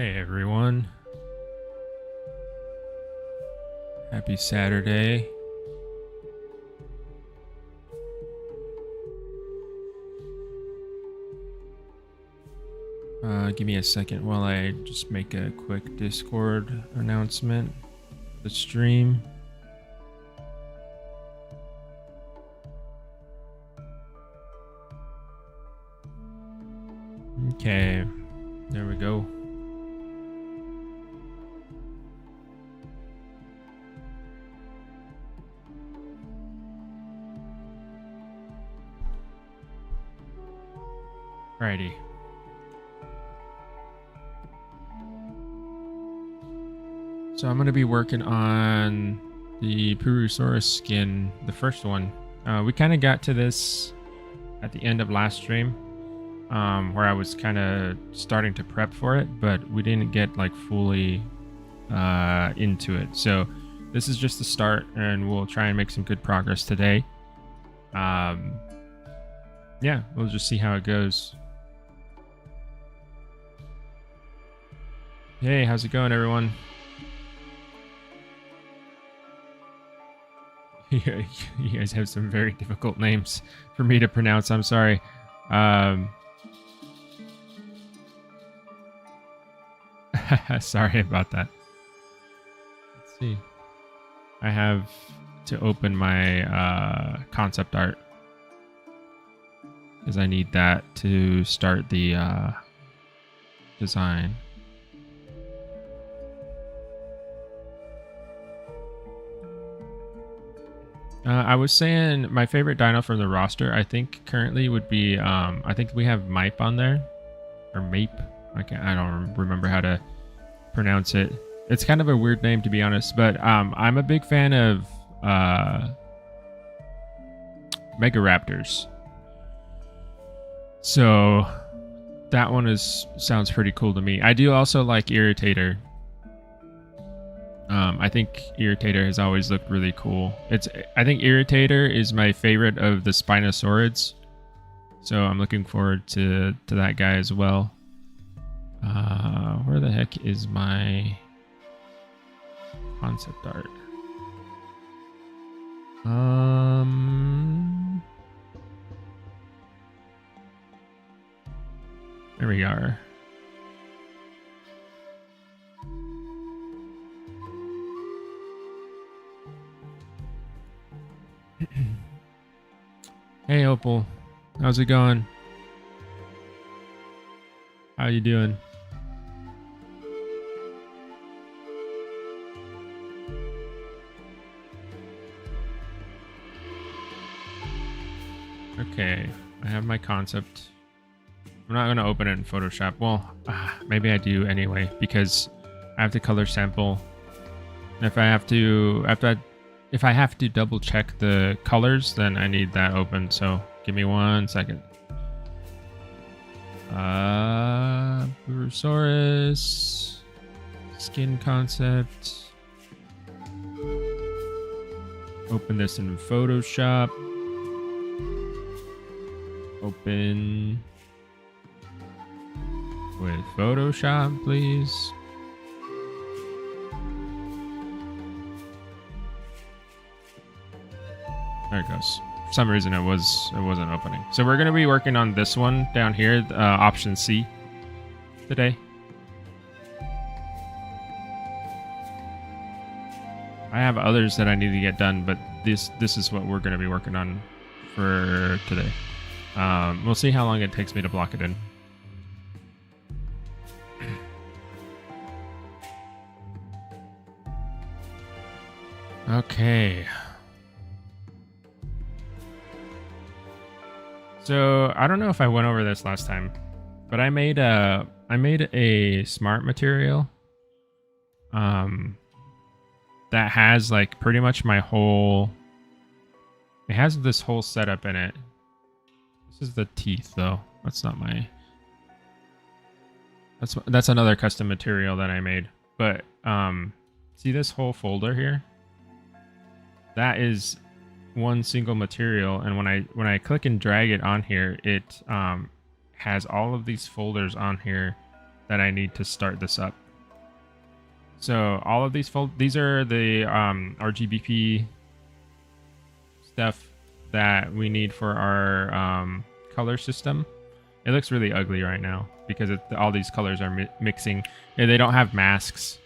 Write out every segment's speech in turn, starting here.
Hey everyone. Happy Saturday. Give me a second while I just make a quick Discord announcement. The stream. Okay, there we go. Alrighty. So I'm going to be working on the Purussaurus skin, the first one. We kind of got to this at the end of last stream, where I was kind of starting to prep for it, but we didn't get like fully into it. So this is just the start, and we'll try and make some good progress today. Yeah, we'll just see how it goes. Hey, how's it going, everyone? You guys have some very difficult names for me to pronounce. I'm sorry. Sorry about that. Let's see. I have to open my concept art because I need that to start the design. I was saying my favorite dino from the roster, I think currently would be, I think we have Mipe on there, or Mape. I don't remember how to pronounce it. It's kind of a weird name, to be honest, but I'm a big fan of Megaraptors. So that one sounds pretty cool to me. I do also like Irritator. I think Irritator has always looked really cool. I think Irritator is my favorite of the Spinosaurids, so I'm looking forward to that guy as well. Where the heck is my concept art? There we are. Hey Opal, how's it going? How you doing? Okay, I have my concept. I'm not going to open it in Photoshop. Well, maybe I do anyway, because I have to color sample. And if I have to double check the colors, then I need that open. So give me 1 second. Purussaurus skin concept. Open this in Photoshop. Open with Photoshop, please. There it goes. For some reason it wasn't opening. So we're going to be working on this one down here, option C, today. I have others that I need to get done, but this is what we're going to be working on for today. We'll see how long it takes me to block it in. Okay. So I don't know if I went over this last time, but I made a smart material that has like pretty much my whole. It has this whole setup in it. This is the teeth, though. That's not my. That's another custom material that I made. But see this whole folder here? That is one single material, and when I click and drag it on here, it has all of these folders on here that I need to start this up. So all of these are the RGBP stuff that we need for our color system. It looks really ugly right now because all these colors are mixing. They don't have masks.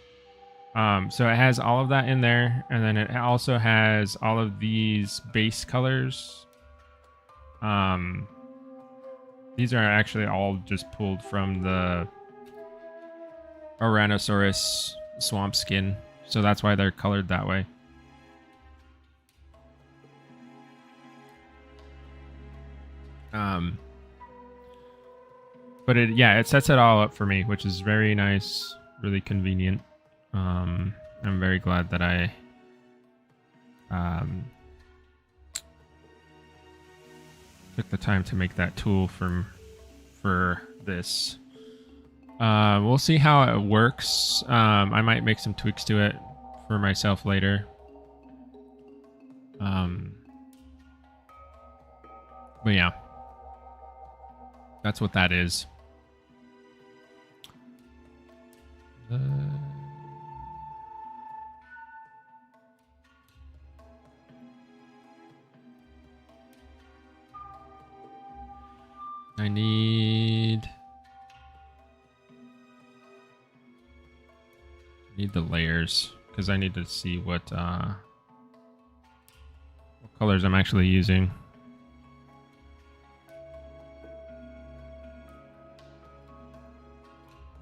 So it has all of that in there, and then it also has all of these base colors. These are actually all just pulled from the Tyrannosaurus swamp skin, so that's why they're colored that way. But it sets it all up for me, which is very nice, really convenient. I'm very glad that I took the time to make that tool for this. We'll see how it works. I might make some tweaks to it for myself later. But yeah, that's what that is. I need the layers because I need to see what colors I'm actually using.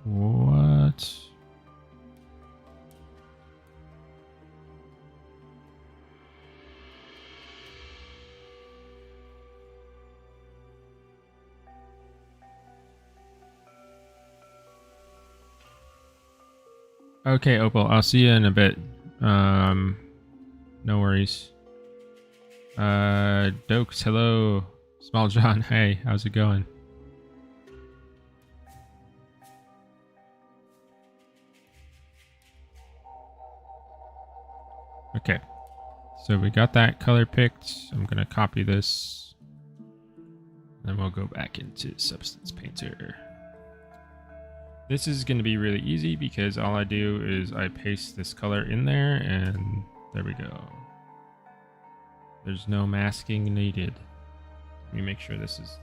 What? Okay, Opal, I'll see you in a bit. No worries. Dokes, hello. Small John, hey, how's it going? Okay, so we got that color picked. I'm gonna copy this. Then we'll go back into Substance Painter. This is going to be really easy because all I do is I paste this color in there and there we go. There's no masking needed. Let me make sure this is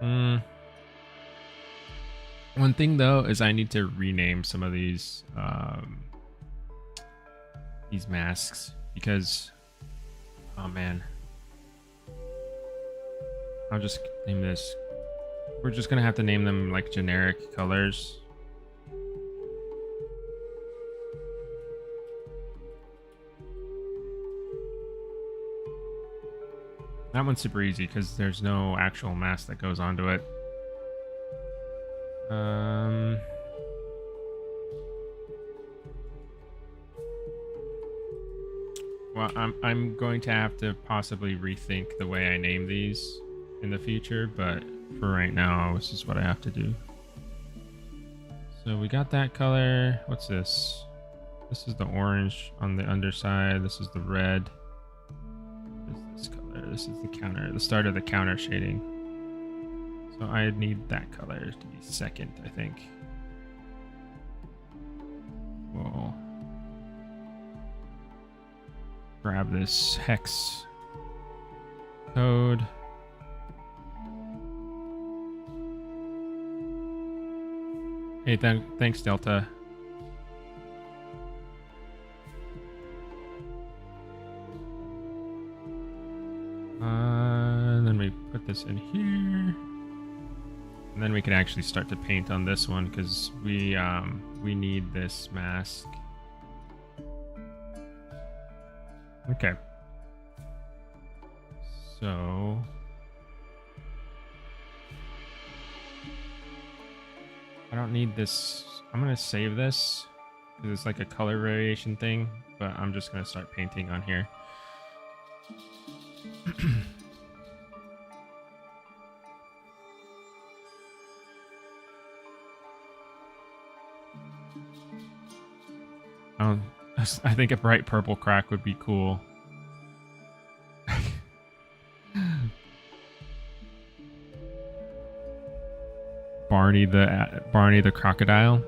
the... One thing though is I need to rename some of these masks because, oh man, I'll just name this. We're just gonna have to name them like generic colors. That one's super easy because there's no actual mask that goes onto it. Well, I'm going to have to possibly rethink the way I name these in the future, but for right now, this is what I have to do. So we got that color. What's this? This is the orange on the underside. This is the red. What is this color? This is the counter, the start of the counter shading. So I need that color to be second, I think. We'll grab this hex code. Hey, thanks, Delta. And then we put this in here. And then we can actually start to paint on this one because we need this mask. Okay. So I don't need this. I'm gonna save this because it's like a color variation thing, but I'm just gonna start painting on here. I think a bright purple crack would be cool. Barney the crocodile.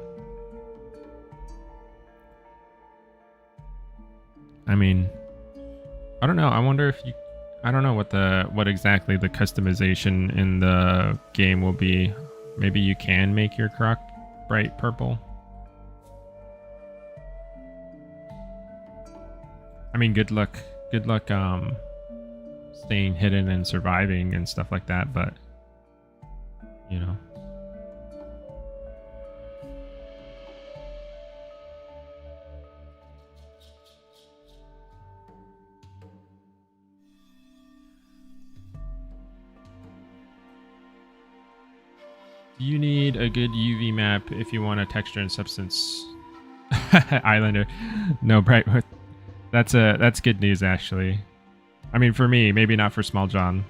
I mean, I don't know. I wonder if you. I don't know what exactly the customization in the game will be. Maybe you can make your croc bright purple. I mean, good luck. Good luck. Staying hidden and surviving and stuff like that. But you know. You need a good UV map if you want a texture and substance. Islander, no bright. That's good news actually. I mean, for me, maybe not for Small John.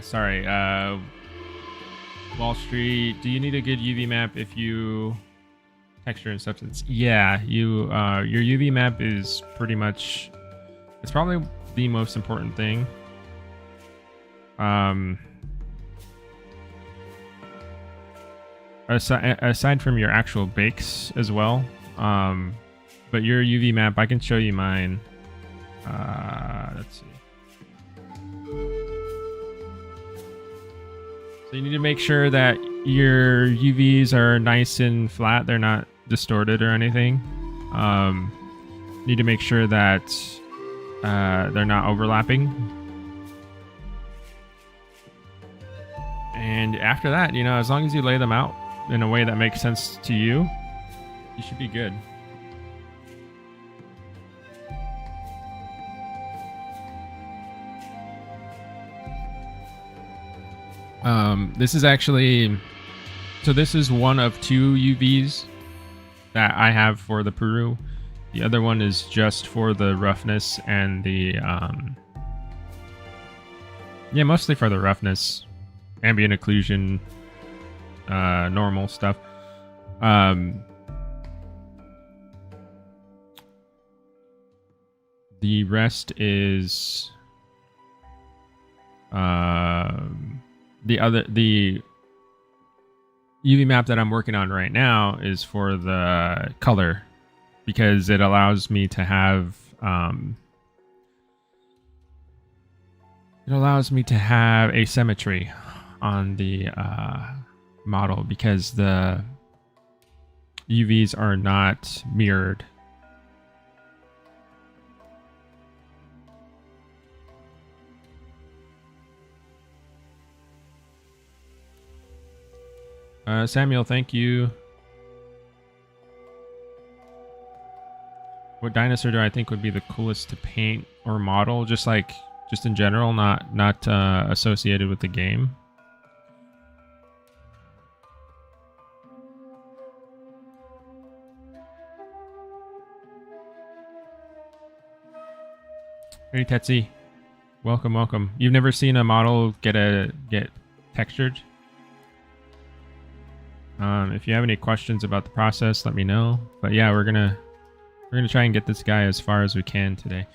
Sorry, Wall Street, do you need a good UV map if you texture and substance? Yeah, your UV map is pretty much, it's probably the most important thing. Aside from your actual bakes as well. But your UV map, I can show you mine. Let's see. So you need to make sure that your UVs are nice and flat. They're not distorted or anything. Need to make sure that they're not overlapping. And after that, you know, as long as you lay them out in a way that makes sense to you, you should be good. This is actually, so this is one of 2 UVs that I have for the Peru. The other one is just for the roughness and the, yeah, mostly for the roughness, ambient occlusion, normal stuff. The rest is, the UV map that I'm working on right now is for the color, because it allows me to have asymmetry on the model, because the UVs are not mirrored. Samuel, thank you. What dinosaur do I think would be the coolest to paint or model? Just in general, not associated with the game. Hey Tetsi, welcome. You've never seen a model get textured? If you have any questions about the process, let me know. But yeah, we're gonna try and get this guy as far as we can today.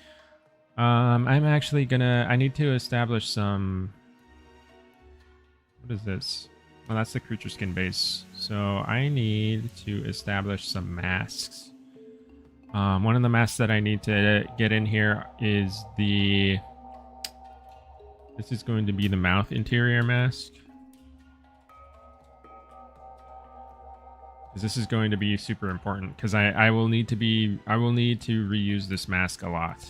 I'm actually I need to establish some, what is this? Well, that's the creature skin base. So I need to establish some masks. One of the masks that I need to get in here is this is going to be the mouth interior mask. This is going to be super important, because I will need to reuse this mask a lot.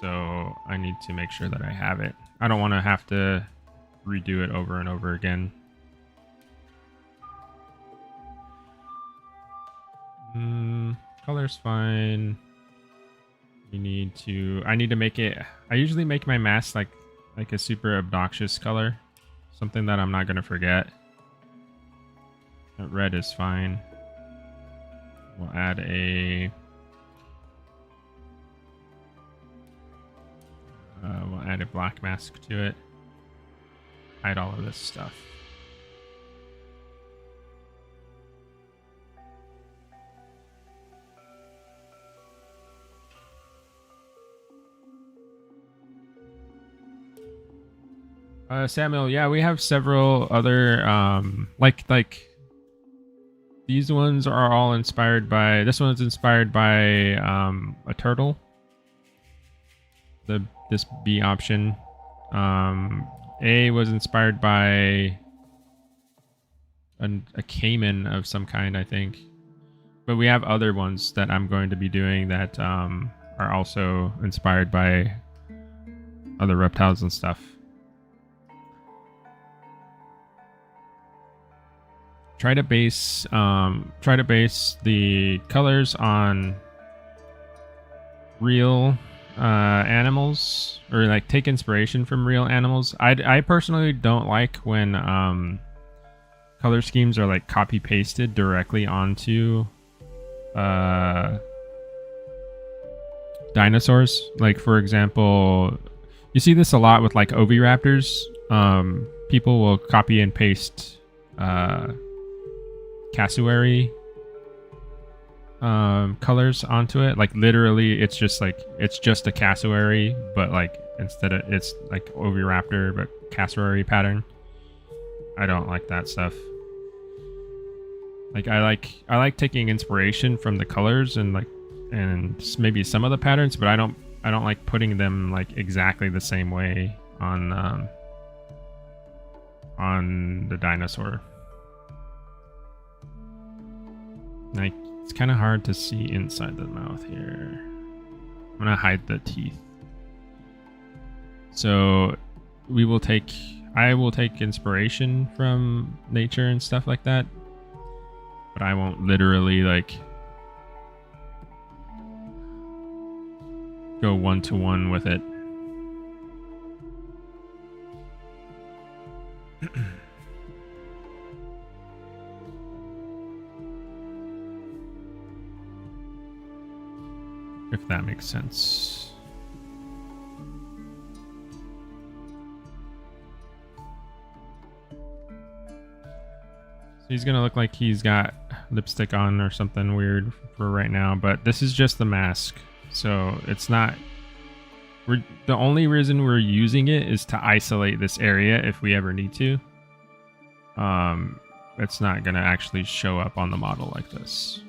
So I need to make sure that I have it. I don't want to have to redo it over and over again. Color's fine. I need to make it, I usually make my mask like a super obnoxious color. Something that I'm not going to forget. Red is fine. We'll add a We'll add a black mask to it. Hide all of this stuff. Samuel, yeah, we have several other like these ones are all inspired by, this one's inspired by a turtle. This B option. A was inspired by a caiman of some kind, I think. But we have other ones that I'm going to be doing that are also inspired by other reptiles and stuff. Try to base the colors on real animals, or like take inspiration from real animals. I personally don't like when color schemes are like copy pasted directly onto dinosaurs. Like, for example, you see this a lot with like oviraptors. People will copy and paste cassowary colors onto it. Like, literally it's just a cassowary, but like instead of, it's like oviraptor but cassowary pattern. I don't like that stuff. Like, I like taking inspiration from the colors and maybe some of the patterns, but I don't like putting them like exactly the same way on the dinosaur. Like, it's kind of hard to see inside the mouth here. I'm gonna hide the teeth. So I will take inspiration from nature and stuff like that, but I won't literally like go one-to-one with it. If that makes sense. So he's gonna look like he's got lipstick on or something weird for right now, but this is just the mask. So it's not, the only reason we're using it is to isolate this area if we ever need to. It's not gonna actually show up on the model like this.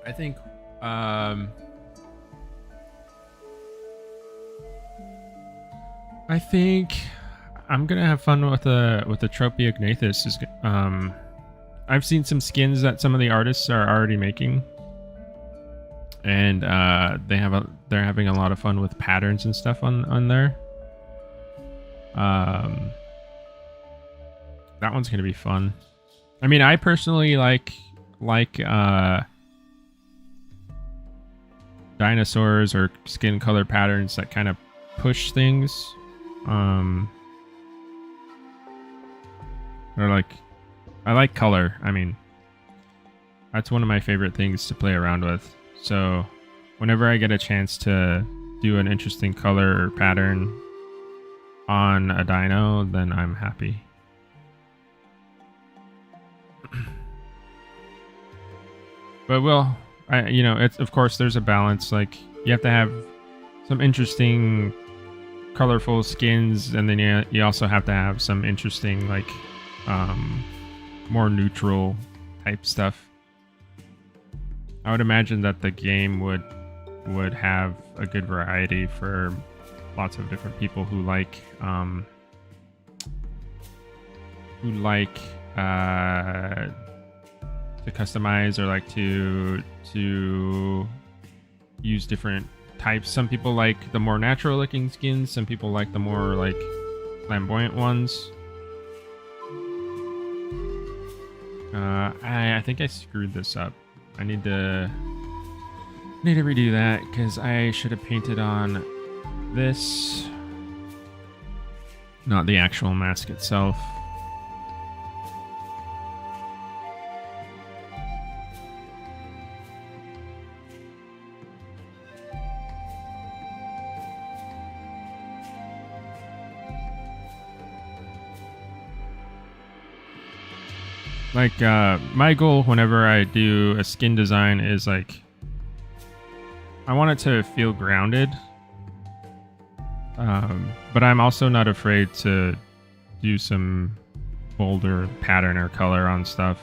I think I'm gonna have fun with the Tropiognathus. I've seen some skins that some of the artists are already making, and they're having a lot of fun with patterns and stuff on there. That one's gonna be fun. I mean, I personally like dinosaurs or skin color patterns that kind of push things. Or like, I like color. I mean, that's one of my favorite things to play around with. So whenever I get a chance to do an interesting color or pattern on a dino, then I'm happy. But it's, of course, there's a balance. Like, you have to have some interesting colorful skins, and then you also have to have some interesting, like, more neutral type stuff. I would imagine that the game would have a good variety for lots of different people who like to customize, or like to use different types. Some people like the more natural looking skins. Some people like the more like flamboyant ones. I think I screwed this up. I need to redo that because I should have painted on this, not the actual mask itself. Like, my goal whenever I do a skin design is like, I want it to feel grounded. But I'm also not afraid to do some bolder pattern or color on stuff.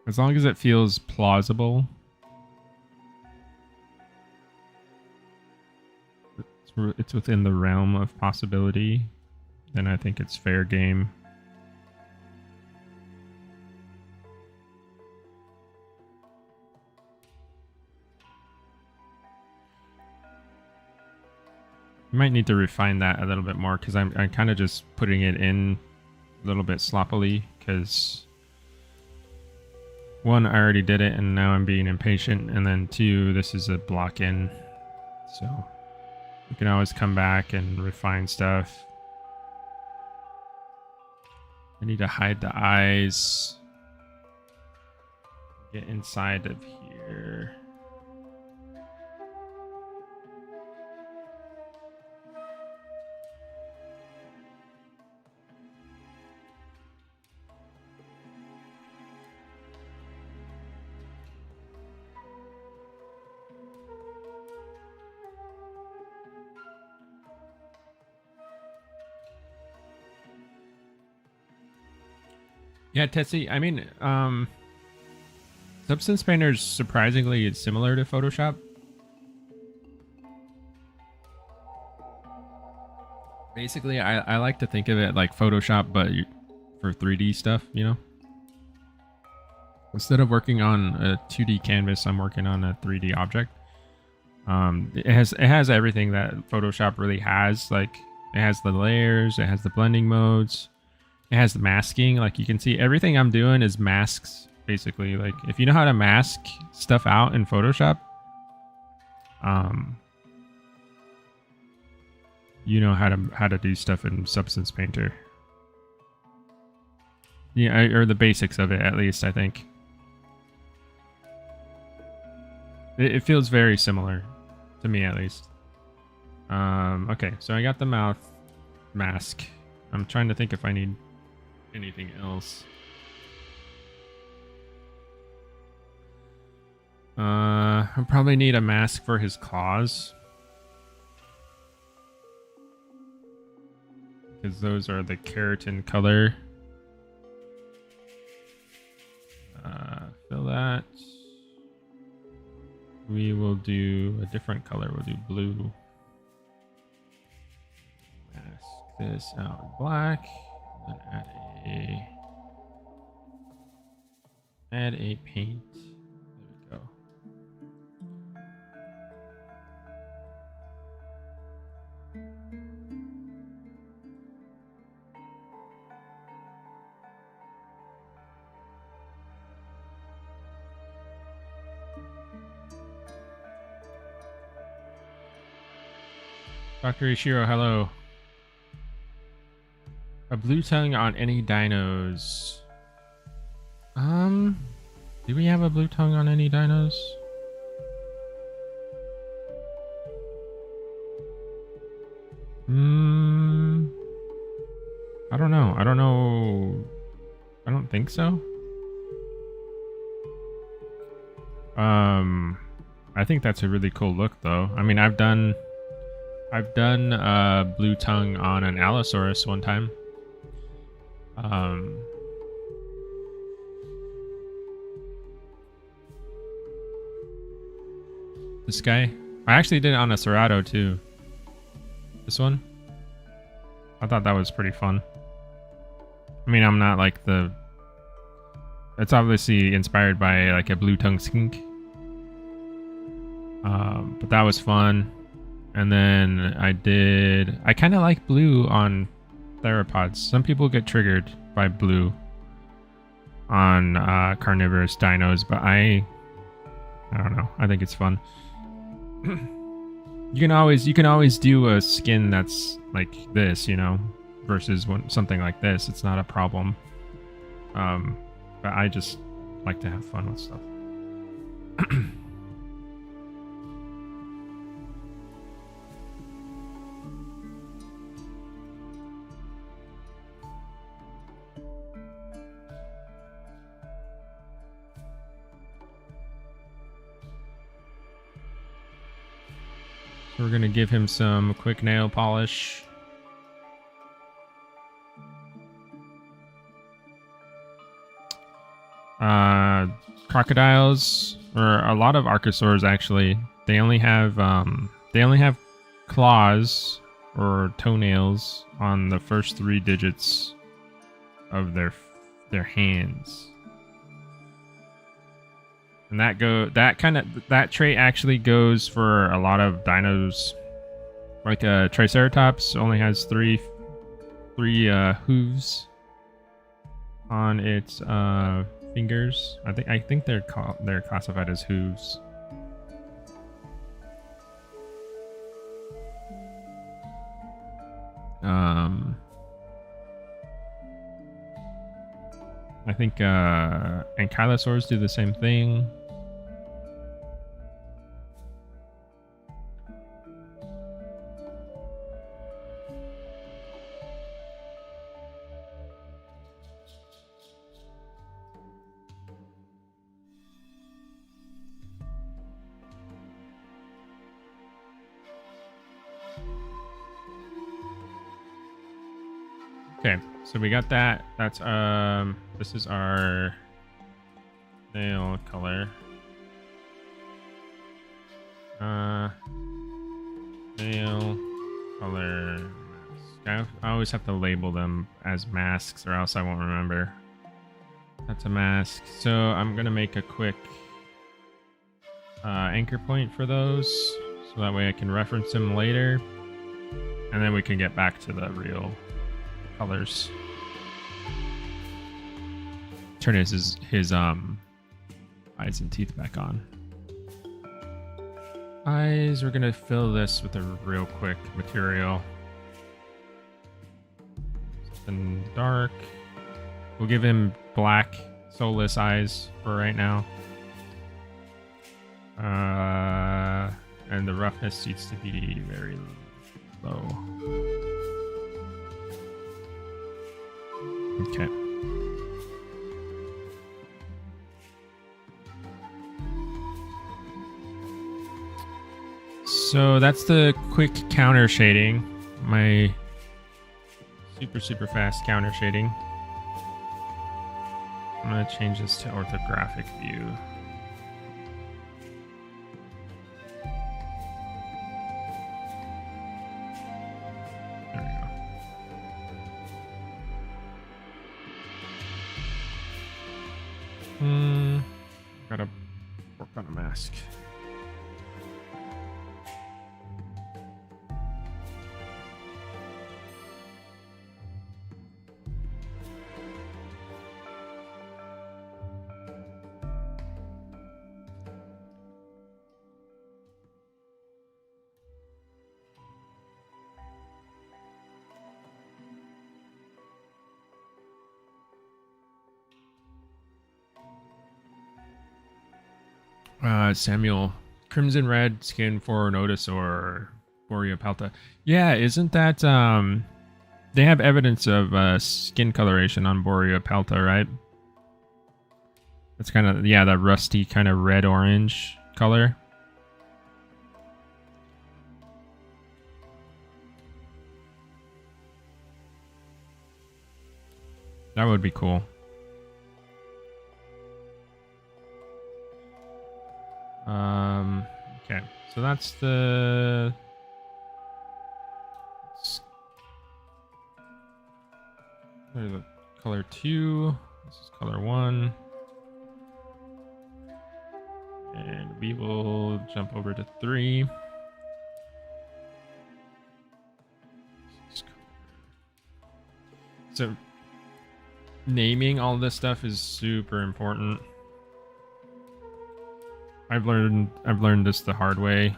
As long as it feels plausible. It's within the realm of possibility, then I think it's fair game. You might need to refine that a little bit more because I'm kind of just putting it in a little bit sloppily because one, I already did it and now I'm being impatient, and then two, this is a block in, so you can always come back and refine stuff. I need to hide the eyes. Get inside of here. Yeah, Tessie, I mean, Substance Painter is surprisingly similar to Photoshop. Basically, I like to think of it like Photoshop, but for 3D stuff, you know? Instead of working on a 2D canvas, I'm working on a 3D object. It has everything that Photoshop really has. Like, it has the layers, it has the blending modes. It has the masking. Like, you can see everything I'm doing is masks, basically. Like, if you know how to mask stuff out in Photoshop, you know how to do stuff in Substance Painter. Yeah, or the basics of it, at least, I think. It feels very similar to me, at least. Okay, so I got the mouth mask. I'm trying to think if I need anything else. I probably need a mask for his claws, because those are the keratin color. Fill that. We will do a different color. We'll do blue. Mask this out in black. And add a paint. There we go. Dr. Ishiro, hello. A blue tongue on any dinos. Do we have a blue tongue on any dinos? I don't know. I don't think so. I think that's a really cool look, though. I mean, I've done blue tongue on an Allosaurus one time. This guy, I actually did it on a Cerrado too. This one. I thought that was pretty fun. I mean, I'm not like the... It's obviously inspired by like a blue tongue skink. But that was fun. And then I kind of like blue on theropods. Some people get triggered by blue on carnivorous dinos, but I don't know. I think it's fun. You can always do a skin that's like this, you know, versus something like this. It's not a problem. But I just like to have fun with stuff. So we're gonna give him some quick nail polish. Crocodiles, or a lot of archosaurs actually, they only have claws or toenails on the first 3 digits of their hands. And that trait actually goes for a lot of dinos. Like a Triceratops only has three hooves on its fingers. I think they're classified as hooves. I think ankylosaurs do the same thing. Okay, so we got that. That's this is our nail color. Nail color mask. I always have to label them as masks or else I won't remember. That's a mask. So I'm gonna make a quick anchor point for those, so that way I can reference them later, and then we can get back to the real colors. Turn his eyes and teeth back on. Eyes, we're gonna fill this with a real quick material. Something dark. We'll give him black, soulless eyes for right now. And the roughness needs to be very low. Okay. So that's the quick counter shading. My super fast counter shading. I'm gonna change this to orthographic view. Gotta work on a mask. Samuel, crimson red skin for Nodosaur, Boreapelta. Yeah, isn't that they have evidence of skin coloration on Boreapelta, right? It's kind of, yeah, that rusty kind of red orange color. That would be cool. Okay, so that's the There's a color 2. This is color 1. And we will jump over to 3. So naming all this stuff is super important. I've learned this the hard way.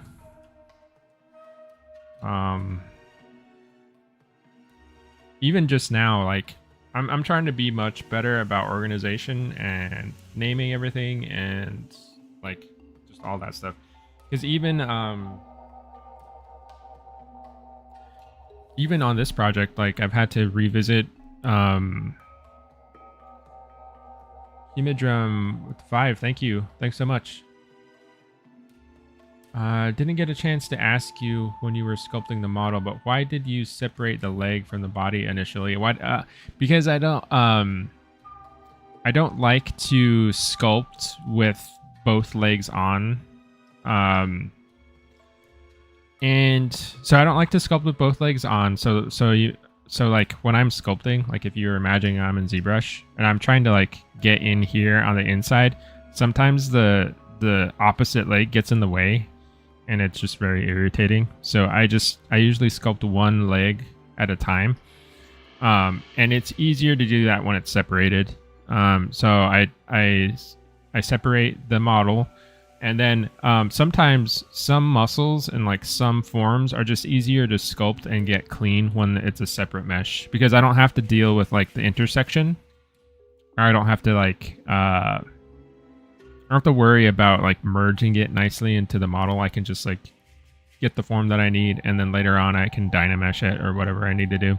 Even just now, like I'm trying to be much better about organization and naming everything and like just all that stuff. Because even on this project, like I've had to revisit Imidrum with 5. Thank you. Thanks so much. Didn't get a chance to ask you when you were sculpting the model, but why did you separate the leg from the body initially? What? Because I don't like to sculpt with both legs on. And so I don't like to sculpt with both legs on. So like when I'm sculpting, like if you're imagining I'm in ZBrush and I'm trying to like get in here on the inside, sometimes the opposite leg gets in the way and it's just very irritating. So I usually sculpt one leg at a time. And it's easier to do that when it's separated. So I separate the model. And then sometimes some muscles and like some forms are just easier to sculpt and get clean when it's a separate mesh, because I don't have to deal with like the intersection, or I don't have to like I don't have to worry about like merging it nicely into the model. I can just like get the form that I need, and then later on I can Dynamesh it or whatever I need to do.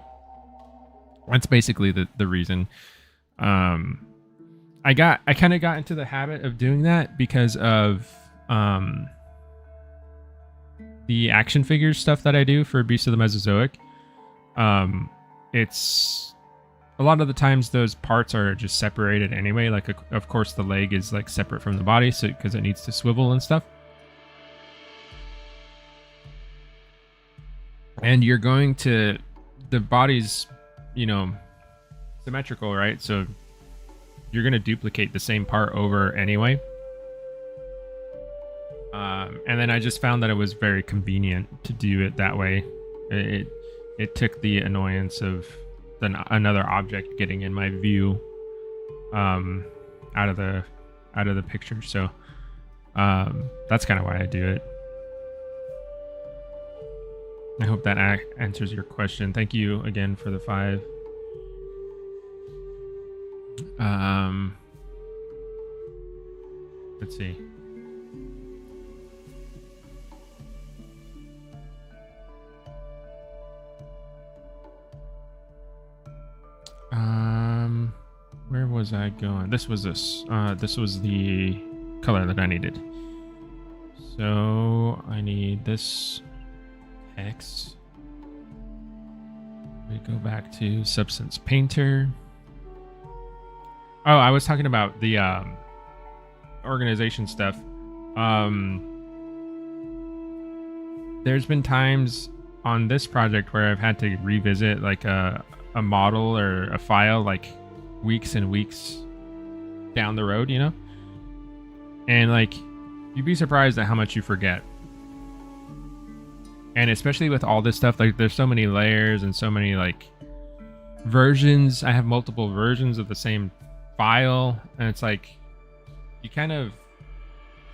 That's basically the reason. I kind of got into the habit of doing that because of the action figures stuff that I do for Beasts of the Mesozoic. It's a lot of the times those parts are just separated anyway. Like, of course, the leg is like separate from the body, so because it needs to swivel and stuff. And you're going to, the body's, you know, symmetrical, right? So you're going to duplicate the same part over anyway. And then I just found that it was very convenient to do it that way. It took the annoyance of another object getting in my view out of the picture. So that's kind of why I do it. I hope that answers your question. Thank you again for the 5. Let's see. Where was I going? This was this was the color that I needed. So I need this X. We go back to Substance Painter. Oh, I was talking about the organization stuff. There's been times on this project where I've had to revisit like a model or a file like weeks and weeks down the road, you know? And like, you'd be surprised at how much you forget. And especially with all this stuff, like there's so many layers and so many like versions. I have multiple versions of the same file, and it's like you kind of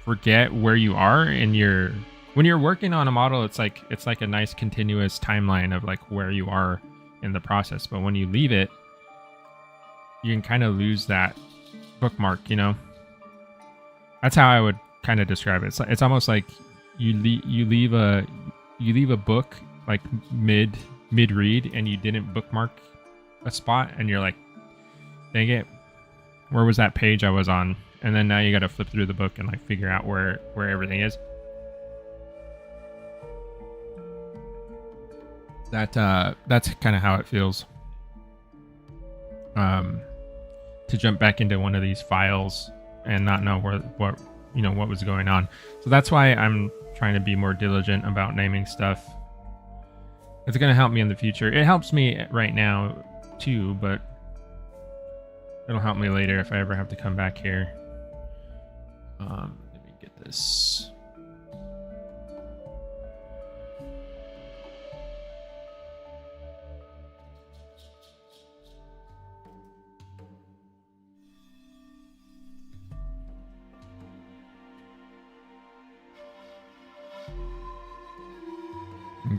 forget where you are in your, when you're working on a model, it's like a nice continuous timeline of like where you are in the process. But when you leave it, you can kind of lose that bookmark, you know? That's how I would kind of describe it. It's almost like you leave a book like mid read and you didn't bookmark a spot, and you're like, dang it, where was that page I was on? And then now you got to flip through the book and like figure out where everything is. That's kind of how it feels. To jump back into one of these files and not know what was going on. So that's why I'm trying to be more diligent about naming stuff. It's going to help me in the future. It helps me right now too, but It'll help me later if I ever have to come back here. Let me get this.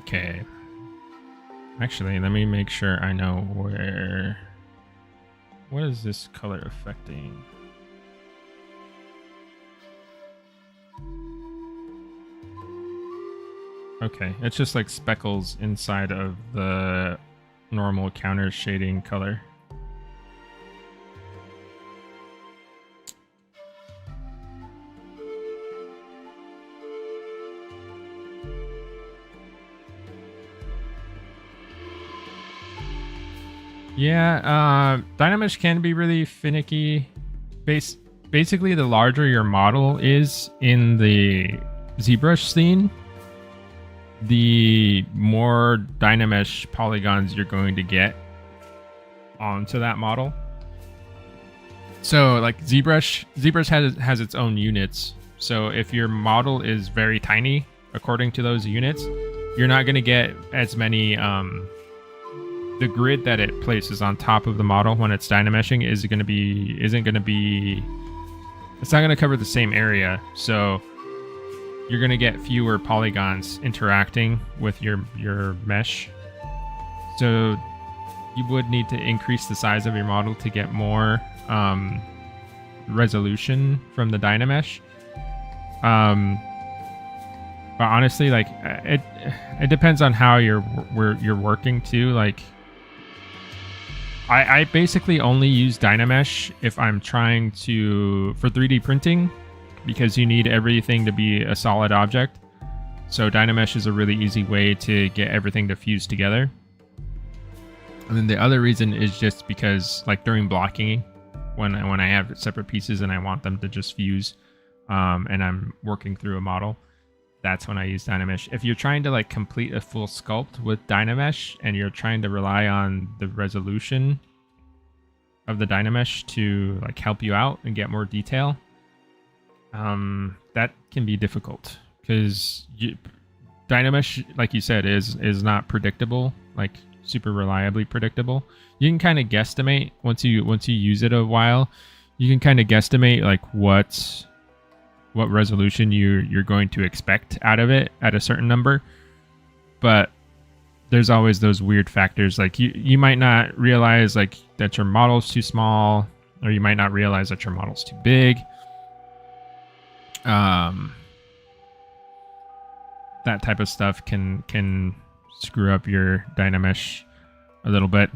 Okay. Actually, let me make sure I know where... What is this color affecting? Okay, it's just like speckles inside of the normal counter shading color. Yeah, Dynamesh can be really finicky. Basically, the larger your model is in the ZBrush scene, the more Dynamesh polygons you're going to get onto that model. So, like ZBrush has its own units. So if your model is very tiny, according to those units, you're not going to get as many. The grid that it places on top of the model when it's Dynameshing isn't going to be. It's not going to cover the same area, so you're going to get fewer polygons interacting with your mesh. So you would need to increase the size of your model to get more resolution from the Dynamesh. But honestly, like it depends on how you're working too. Like I basically only use Dynamesh if I'm trying to for 3D printing, because you need everything to be a solid object. So Dynamesh is a really easy way to get everything to fuse together. And then the other reason is just because, like, during blocking, when I have separate pieces and I want them to just fuse, and I'm working through a model, that's when I use Dynamesh. If you're trying to like complete a full sculpt with Dynamesh and you're trying to rely on the resolution of the Dynamesh to like help you out and get more detail, that can be difficult because Dynamesh, like you said, is not predictable, like super reliably predictable. You can kind of guesstimate once you use it a while. You can kind of guesstimate like what resolution you're going to expect out of it at a certain number, but there's always those weird factors. Like you might not realize like that your model's too small, or you might not realize that your model's too big. That type of stuff can screw up your Dynamesh a little bit.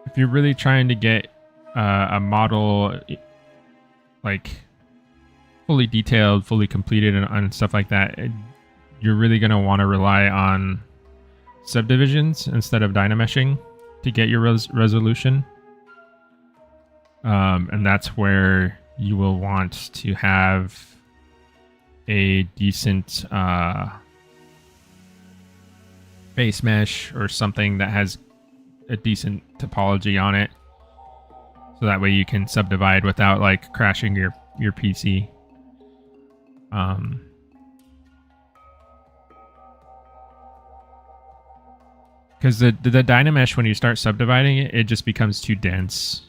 If you're really trying to get a model like fully detailed, fully completed, and stuff like that, you're really going to want to rely on subdivisions instead of Dynameshing to get your resolution. And that's where you will want to have a decent base mesh or something that has a decent topology on it, so that way you can subdivide without like crashing your PC. Because the Dynamesh, when you start subdividing it, it just becomes too dense.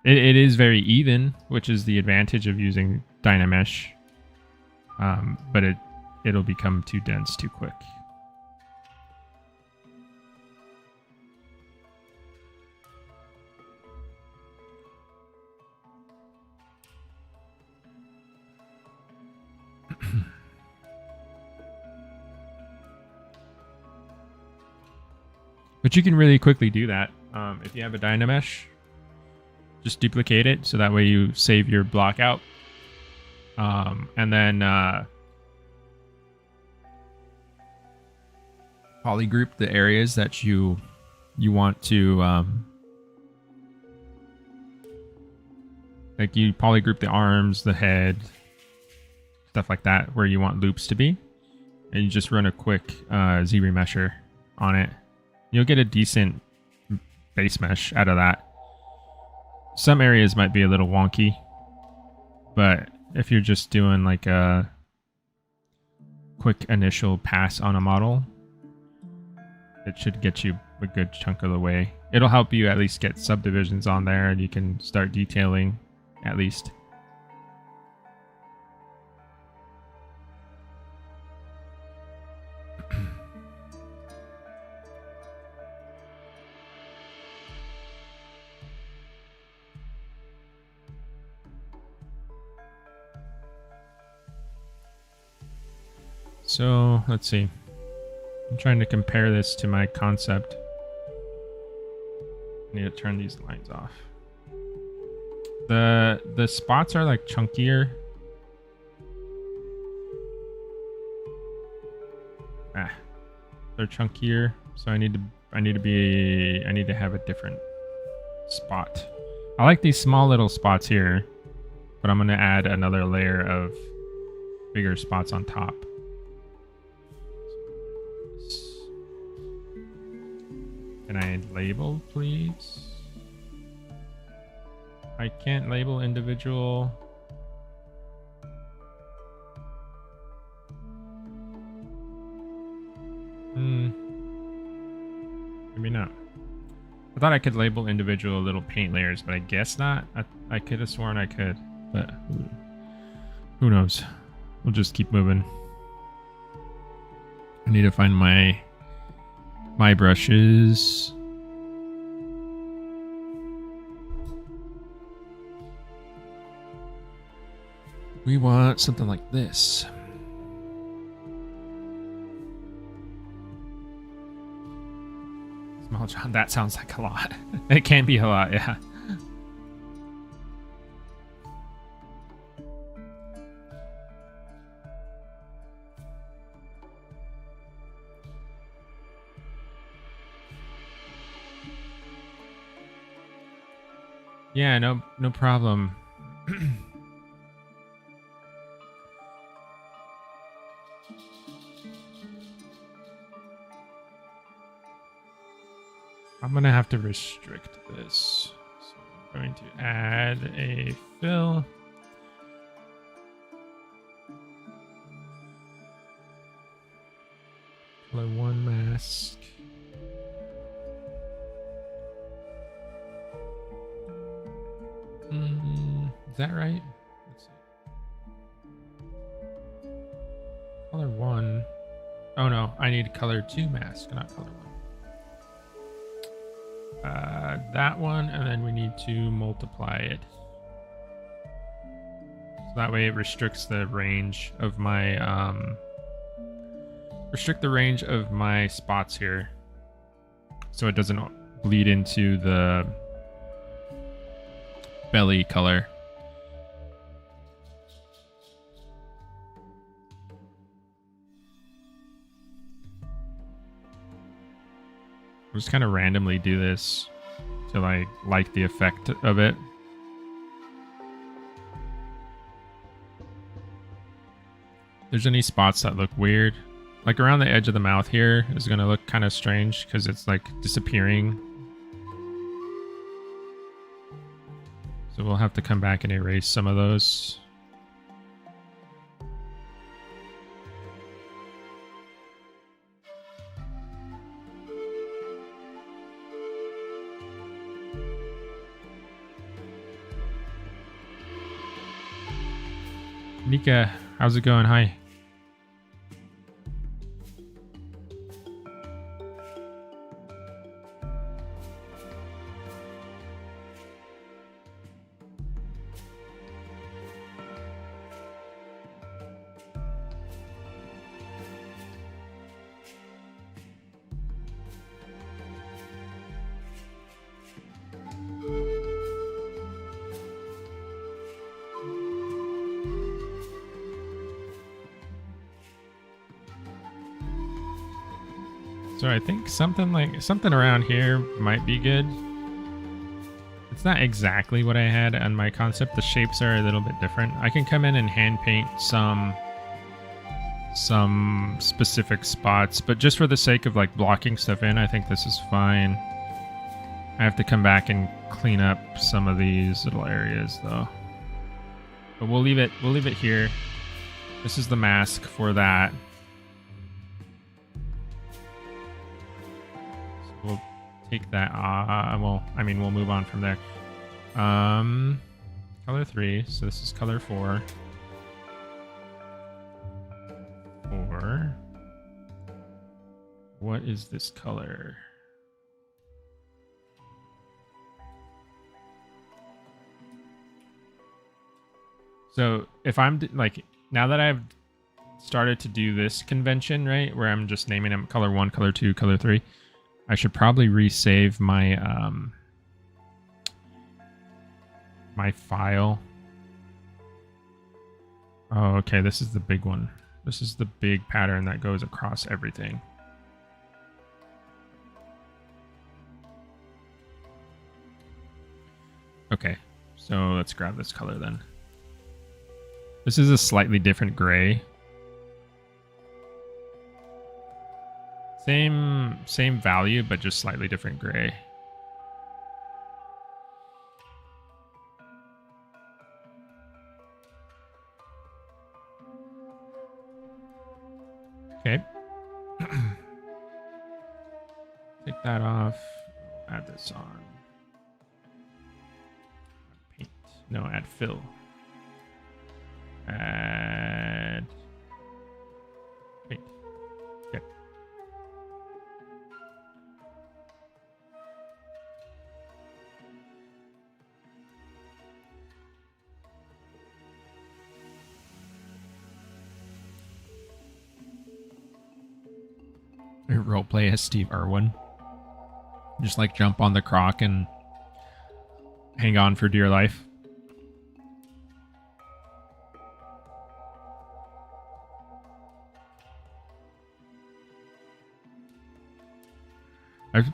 It is very even, which is the advantage of using Dynamesh, but it'll become too dense too quick. But you can really quickly do that. If you have a Dynamesh, just duplicate it so that way you save your block out. And then polygroup the areas that you want to like you polygroup the arms, the head, stuff like that, where you want loops to be. and you just run a quick Z remesher on it. You'll get a decent base mesh out of that. Some areas might be a little wonky, but if you're just doing like a quick initial pass on a model, it should get you a good chunk of the way. It'll help you at least get subdivisions on there, and you can start detailing at least. So let's see. I'm trying to compare this to my concept. I need to turn these lines off. The spots are like chunkier. They're chunkier, so I need to have a different spot. I like these small little spots here, but I'm gonna add another layer of bigger spots on top. Can I label, please? I can't label individual. Maybe not. I thought I could label individual little paint layers, but I guess not. I could have sworn I could, but who knows? We'll just keep moving. I need to find my brushes. We want something like this. Small John, that sounds like a lot. It can be a lot, yeah. Yeah, no problem. I'm gonna have to restrict this. So I'm going to add a fill. Color 1 mask. Is that right? Let's see. Color 1. Oh no, I need color 2 mask, not color 1. That one, and then we need to multiply it. So that way it restricts the range of my spots here, so it doesn't bleed into the belly color. I'll just kind of randomly do this till I like the effect of it. If there's any spots that look weird, like around the edge of the mouth here is going to look kind of strange because it's like disappearing. So we'll have to come back and erase some of those. Nika, how's it going? Hi. So I think something around here might be good. It's not exactly what I had on my concept. The shapes are a little bit different. I can come in and hand paint some some specific spots, but just for the sake of like blocking stuff in, I think this is fine. I have to come back and clean up some of these little areas though. But we'll leave it here. This is the mask for that. So we'll take that well, I mean, we'll move on from there. Color 3, so this is color 4. 4. What is this color? So if I'm like, now that I've started to do this convention, right, where I'm just naming them color 1, color 2, color 3, I should probably resave my my file. Oh, okay, this is the big one. This is the big pattern that goes across everything. Okay, so let's grab this color then. This is a slightly different gray. Same value, but just slightly different gray. Okay. Take that off. Add this on. Paint. No, add fill. Add paint. Okay. Roleplay as Steve Irwin. Just like jump on the croc and hang on for dear life.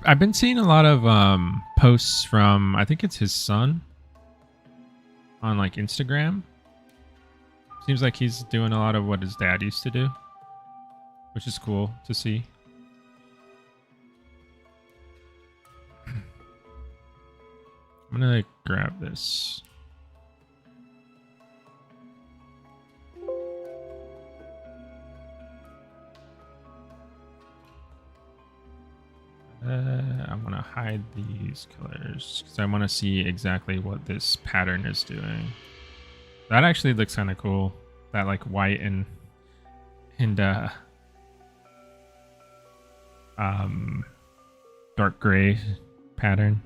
I've been seeing a lot of posts from, I think it's his son, on like Instagram. Seems like he's doing a lot of what his dad used to do, which is cool to see. I'm gonna grab this. I want to hide these colors because I want to see exactly what this pattern is doing. That actually looks kind of cool. That like white and dark gray pattern.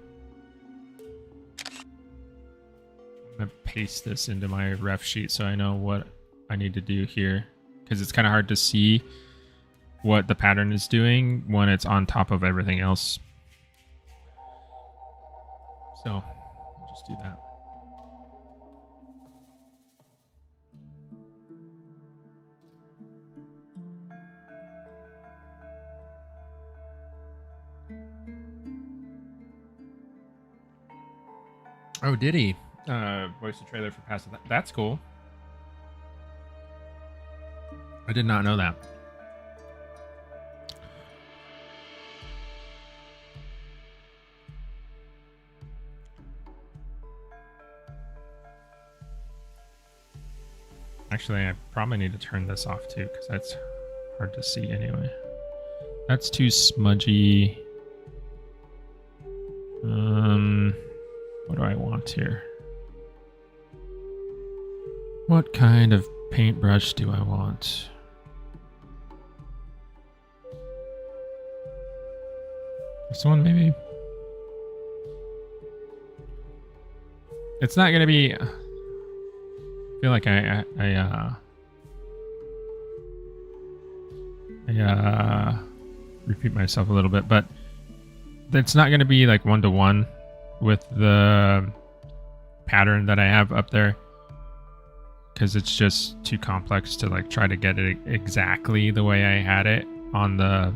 I'm gonna paste this into my ref sheet so I know what I need to do here, because it's kind of hard to see what the pattern is doing when it's on top of everything else. So I'll just do that. Oh, did he? Voice the trailer for Pass. That's cool. I did not know that. Actually, I probably need to turn this off too, because that's hard to see anyway. That's too smudgy. What do I want here? What kind of paintbrush do I want? This one, maybe? It's not gonna be... I feel like I repeat myself a little bit, but it's not going to be like one-to-one with the pattern that I have up there, because it's just too complex to like try to get it exactly the way I had it on the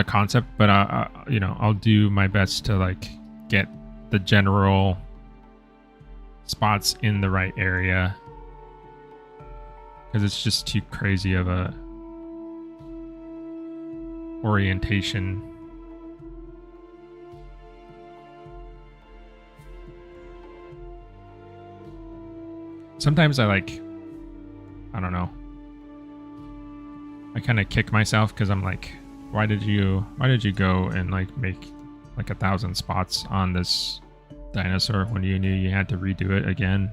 concept. But you know, I'll do my best to like get the general spots in the right area. because it's just too crazy of a orientation. Sometimes I don't know. I kind of kick myself because I'm like, why did you go and like make like 1,000 spots on this dinosaur when you knew you had to redo it again?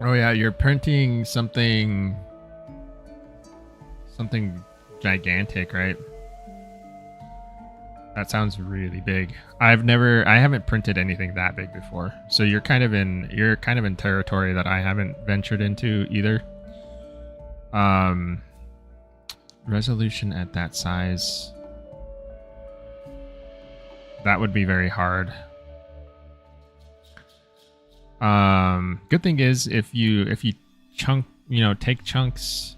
Oh yeah, you're printing something gigantic, right? That sounds really big. I haven't printed anything that big before. So you're kind of in territory that I haven't ventured into either. Resolution at that size. That would be very hard. Good thing is if you take chunks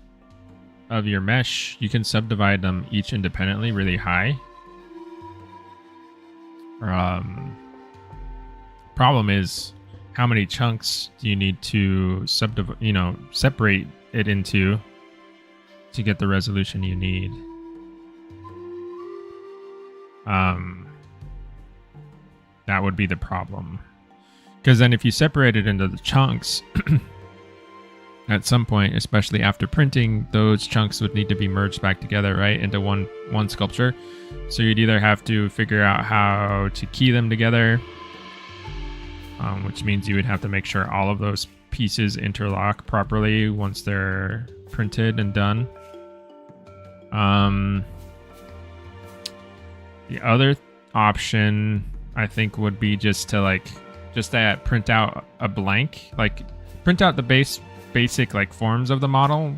of your mesh, you can subdivide them each independently really high. Problem is, how many chunks do you need to separate it into to get the resolution you need? That would be the problem. Because then if you separate it into the chunks, at some point, especially after printing, those chunks would need to be merged back together, right, into one sculpture. So you'd either have to figure out how to key them together, which means you would have to make sure all of those pieces interlock properly once they're printed and done. The other option, I think, would be just to print out a blank, print out the basic forms of the model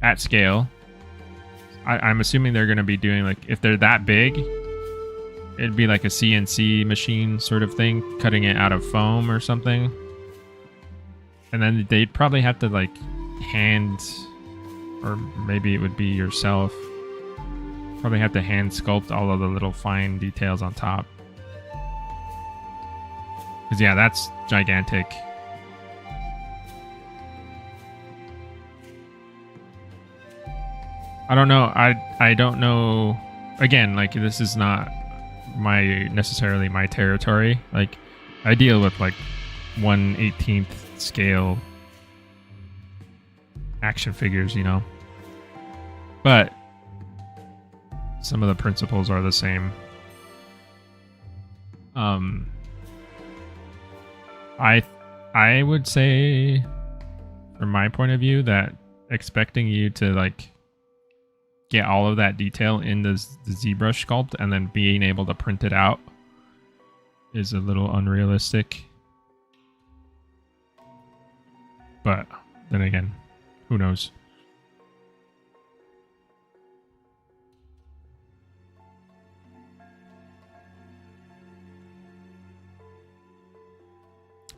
at scale. I'm assuming they're going to be doing if they're that big, it'd be like a CNC machine sort of thing, cutting it out of foam or something. And then they'd probably have to hand, or maybe it would be yourself, probably have to hand sculpt all of the little fine details on top. Because yeah, that's gigantic. I don't know. I don't know. Again, this is not necessarily my territory. I deal with 1/18th scale action figures, but some of the principles are the same. I would say, from my point of view, that expecting you to get all of that detail in the ZBrush sculpt and then being able to print it out is a little unrealistic. But then again, who knows?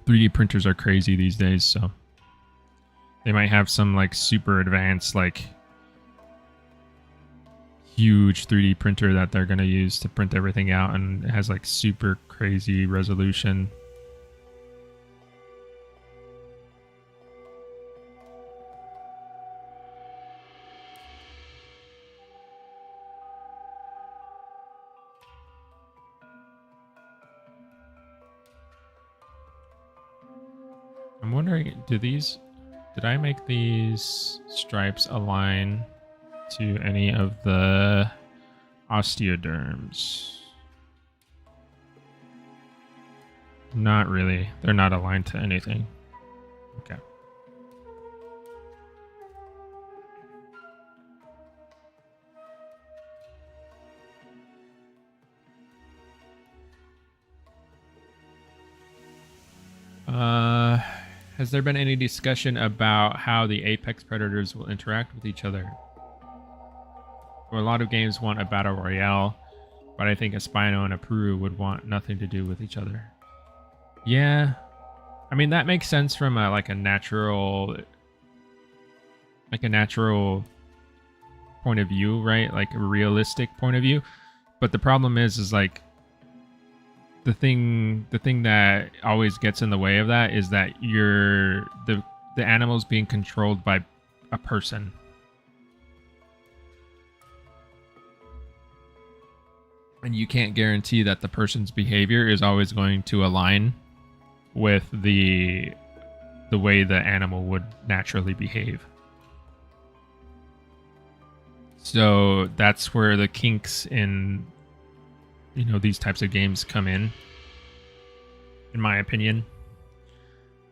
.3D printers are crazy these days, so they might have some super advanced huge 3D printer that they're going to use to print everything out, and it has super crazy resolution. I'm wondering, did I make these stripes align to any of the osteoderms? Not really. They're not aligned to anything. Okay. Uh, has there been any discussion about how the apex predators will interact with each other? Well, a lot of games want a battle royale, but I think a Spino and a Puru would want nothing to do with each other. Yeah, I mean that makes sense from a natural point of view, right? Like a realistic point of view. But the problem is like the thing that always gets in the way of that is that the animal's being controlled by a person. And you can't guarantee that the person's behavior is always going to align with the way the animal would naturally behave. So that's where the kinks in these types of games come in my opinion.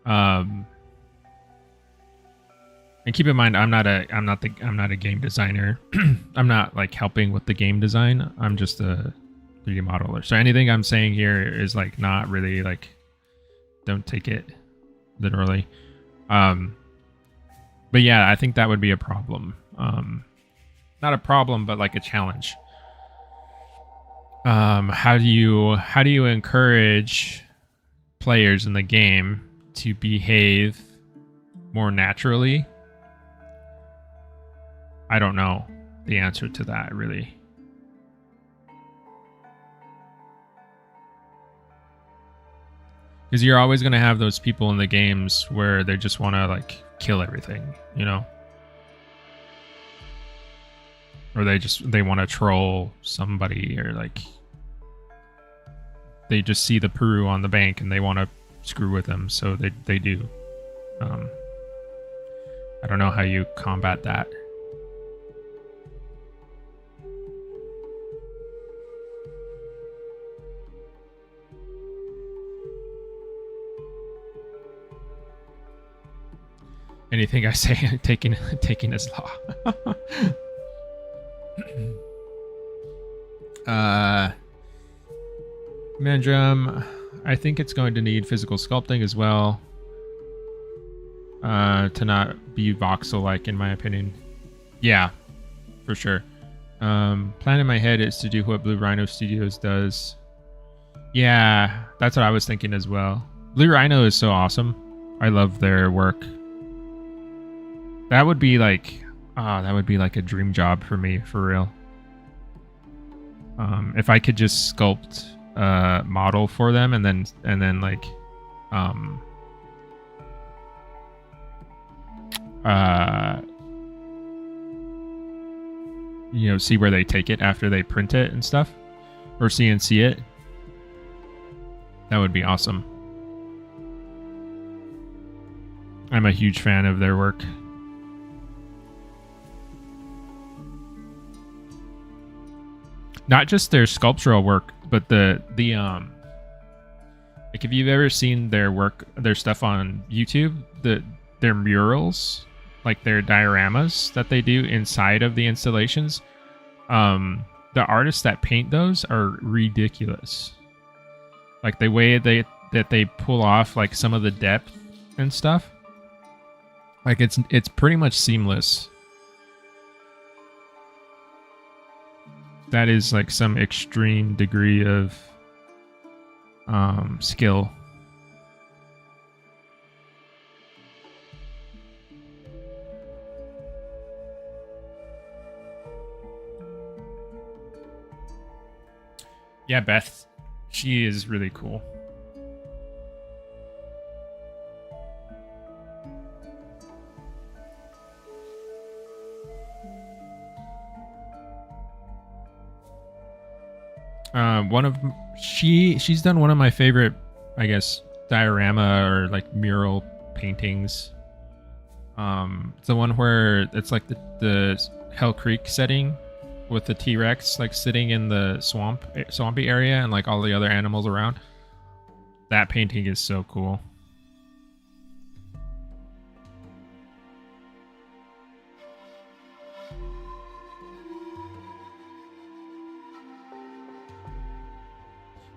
And keep in mind, I'm not a game designer. I'm not like helping with the game design. I'm just a 3D modeler. So anything I'm saying here is like not really like, don't take it literally. But yeah, I think that would be a problem. Not a problem, but like a challenge. How do you encourage players in the game to behave more naturally? I don't know the answer to that, really. Because you're always going to have those people in the games where they just want to like kill everything, or they want to troll somebody, or like they just see the Puru on the bank and they want to screw with them, so they do. I don't know how you combat that. Anything I say, taking is law. Mandrum, I think it's going to need physical sculpting as well. To not be voxel-like, in my opinion. Yeah, for sure. Plan in my head is to do what Blue Rhino Studios does. Yeah, that's what I was thinking as well. Blue Rhino is so awesome. I love their work. That would be like a dream job for me, for real. If I could just sculpt a model for them and then like see where they take it after they print it and stuff, or CNC it. That would be awesome. I'm a huge fan of their work. Not just their sculptural work, but the like if you've ever seen their work, their stuff on YouTube, their murals, like their dioramas that they do inside of the installations, the artists that paint those are ridiculous. Like the way that they pull off like some of the depth and stuff, like it's pretty much seamless. That is like some extreme degree of skill. Yeah, Beth, she is really cool. She's done one of my favorite, I guess, diorama or like mural paintings. It's the one where it's like the Hell Creek setting with the T-Rex like sitting in the swampy area and like all the other animals around. That painting is so cool.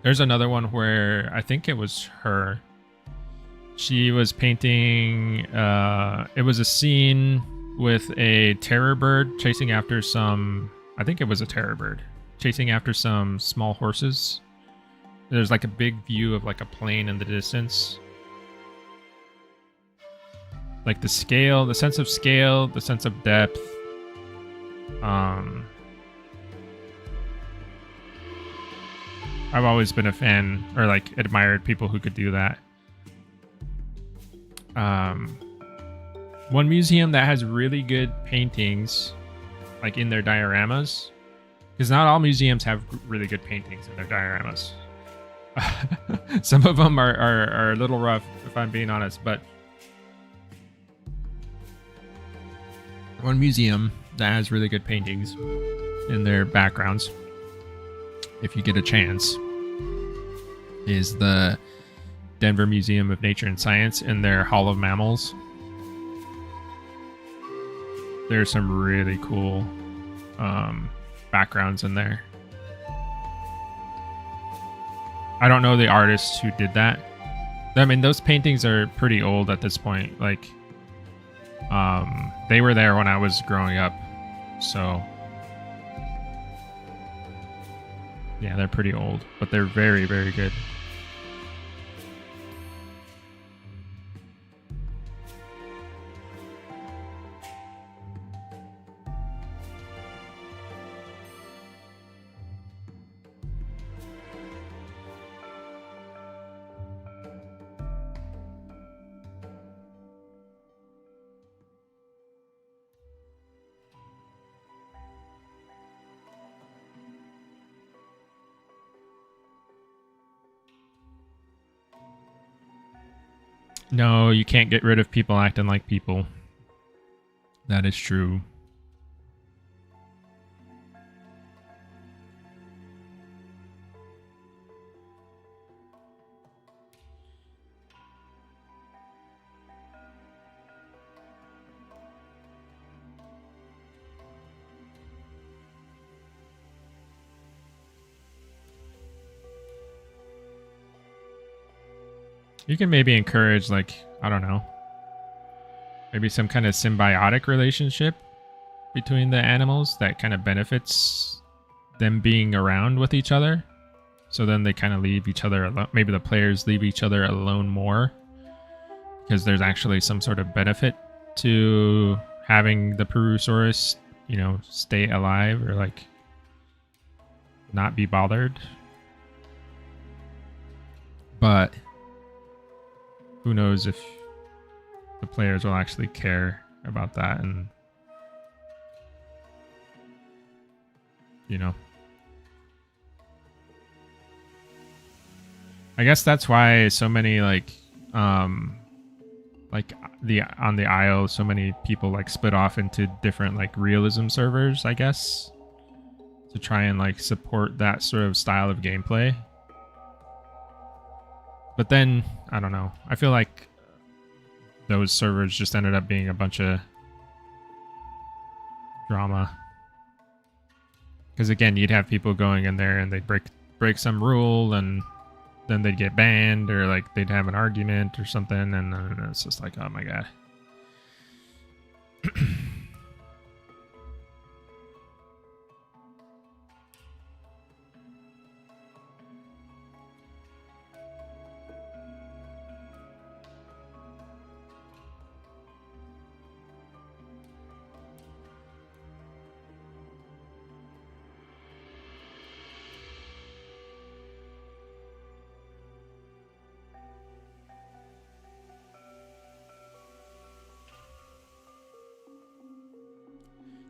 There's another one where I think it was her. She was painting, it was a scene with a terror bird chasing after some, I think it was a terror bird, chasing after some small horses. There's like a big view of like a plain in the distance. Like the scale, the sense of scale, the sense of depth. I've always been a fan, or like admired people who could do that. One museum that has really good paintings, like in their dioramas, because not all museums have really good paintings in their dioramas. Some of them are a little rough, if I'm being honest, but one museum that has really good paintings in their backgrounds, if you get a chance, is the Denver Museum of Nature and Science in their Hall of Mammals. There's some really cool backgrounds in there. I don't know the artists who did that. I mean, those paintings are pretty old at this point. Like, they were there when I was growing up, so yeah, they're pretty old, but they're very, very good. No, you can't get rid of people acting like people. That is true. You can maybe encourage, like, I don't know, maybe some kind of symbiotic relationship between the animals that kind of benefits them being around with each other. So then they kind of leave each other alone. Maybe the players leave each other alone more because there's actually some sort of benefit to having the Purussaurus, you know, stay alive or like not be bothered. But who knows if the players will actually care about that, and you know, I guess that's why so many like the on the Isle, so many people like split off into different like realism servers, I guess, to try and like support that sort of style of gameplay. But then, I don't know, I feel like those servers just ended up being a bunch of drama. Because again, you'd have people going in there and they'd break some rule, and then they'd get banned, or like they'd have an argument or something, and then it's just like, oh my god.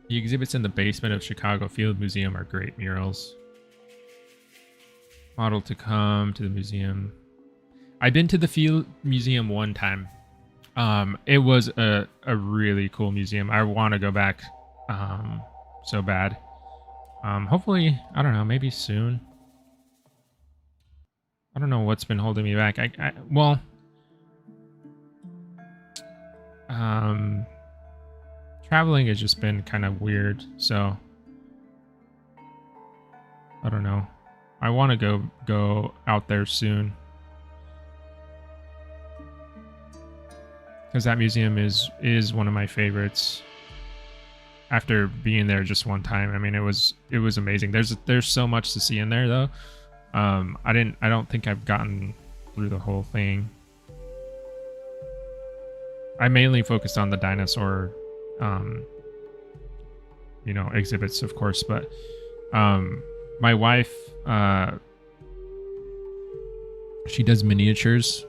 The exhibits in the basement of Chicago Field Museum are great murals. Model to come to the museum. I've been to the Field Museum one time. It was a really cool museum. I want to go back so bad. Hopefully, I don't know, maybe soon. I don't know what's been holding me back. Traveling has just been kind of weird, so I don't know. I want to go out there soon. because that museum is one of my favorites. After being there just one time, I mean, it was amazing. There's so much to see in there though. I don't think I've gotten through the whole thing. I mainly focused on the dinosaur, you know, exhibits, of course, but my wife, she does miniatures.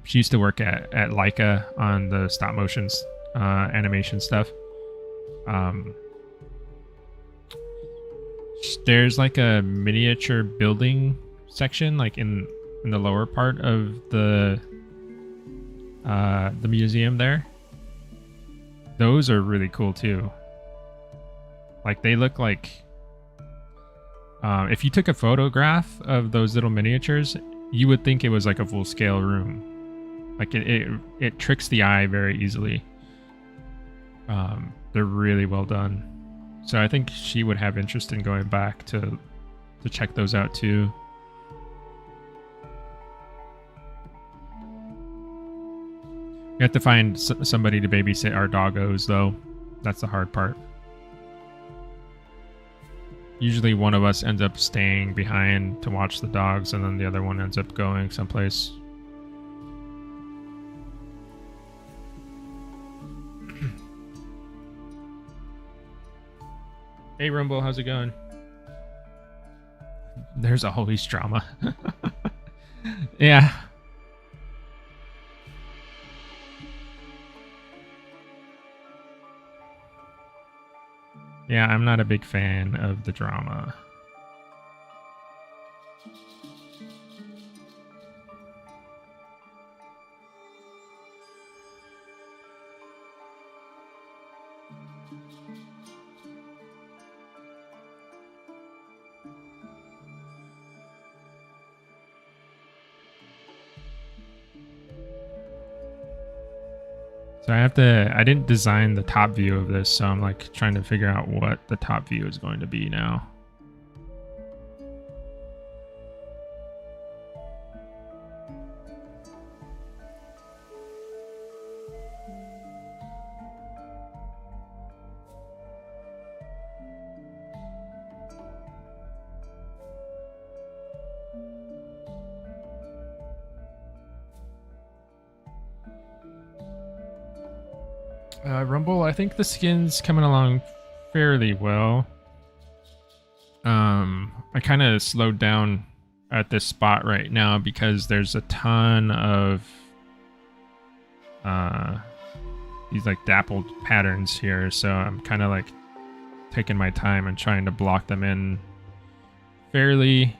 She used to work at Leica on the stop motion animation stuff. There's like a miniature building section, like in the lower part of the museum there. Those are really cool too. Like they look like, if you took a photograph of those little miniatures, you would think it was like a full scale room. Like it tricks the eye very easily. They're really well done. So I think she would have interest in going back to check those out too. We have to find somebody to babysit our doggos though. That's the hard part. Usually one of us ends up staying behind to watch the dogs, and then the other one ends up going someplace. Hey Rumble, how's it going? There's always drama. Yeah. Yeah, I'm not a big fan of the drama. So I didn't design the top view of this, so I'm like trying to figure out what the top view is going to be now. Rumble, I think the skin's coming along fairly well. I kind of slowed down at this spot right now because there's a ton of these like dappled patterns here, so I'm kind of like taking my time and trying to block them in fairly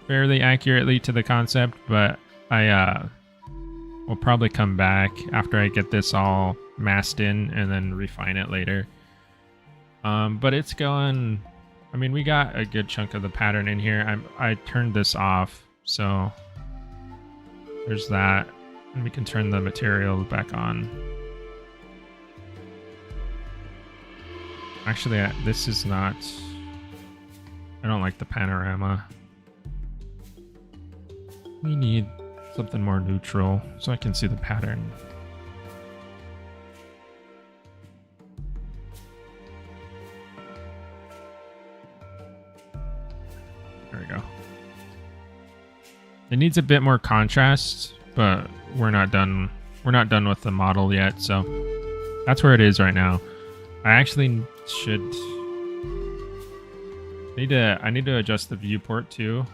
accurately to the concept, but we'll probably come back after I get this all masked in and then refine it later. But it's going, I mean, we got a good chunk of the pattern in here. I turned this off, so there's that. And we can turn the material back on. Actually, this is not, I don't like the panorama. We need something more neutral so I can see the pattern. There we go. It needs a bit more contrast, but we're not done. We're not done with the model yet, so that's where it is right now. I actually should I need to adjust the viewport too.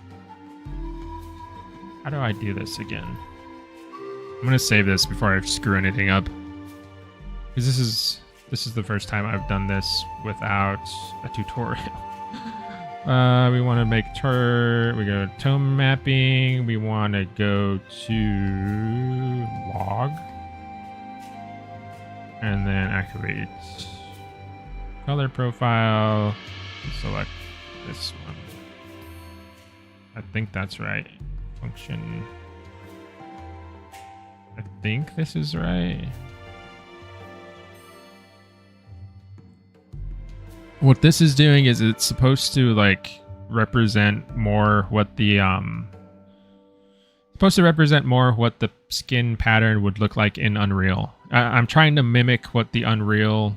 How do I do this again? I'm gonna save this before I screw anything up, because this is the first time I've done this without a tutorial. We want to make we go to tone mapping. We want to go to log, and then activate color profile. Select this one. I think that's right. Function. I think this is right. What this is doing is it's supposed to like represent more what the supposed to represent more what the skin pattern would look like in Unreal. I'm trying to mimic what the Unreal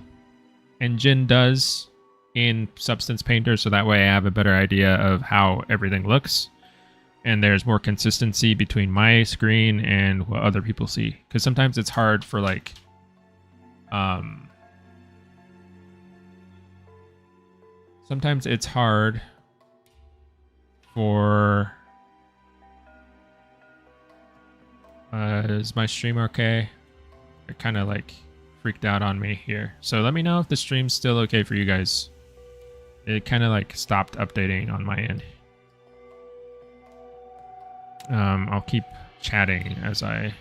Engine does in Substance Painter, so that way I have a better idea of how everything looks, and there's more consistency between my screen and what other people see. Because sometimes it's hard for like, sometimes it's hard for. Is my stream okay? It kind of like freaked out on me here. So let me know if the stream's still okay for you guys. It kind of like stopped updating on my end. I'll keep chatting as I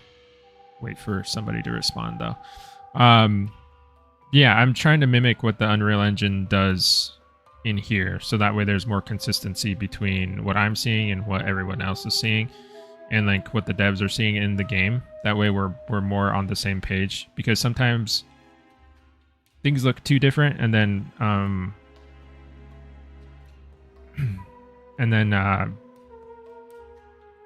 wait for somebody to respond though. Yeah, I'm trying to mimic what the Unreal Engine does in here. So that way there's more consistency between what I'm seeing and what everyone else is seeing. And like what the devs are seeing in the game. That way we're more on the same page, because sometimes things look too different, and then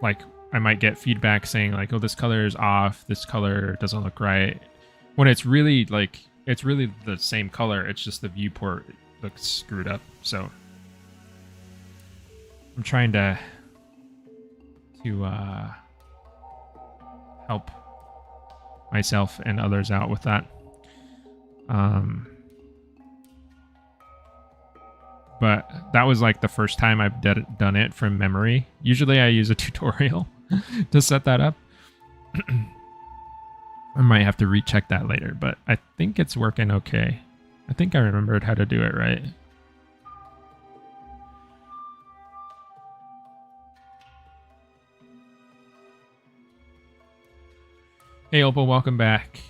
like I might get feedback saying like, oh, this color is off, this color doesn't look right, when it's really like it's really the same color, it's just the viewport looks screwed up. So I'm trying to help myself and others out with that. But that was like the first time I've done it from memory. Usually I use a tutorial to set that up. I might have to recheck that later, but I think it's working okay. I think I remembered how to do it right. Hey Opal, welcome back.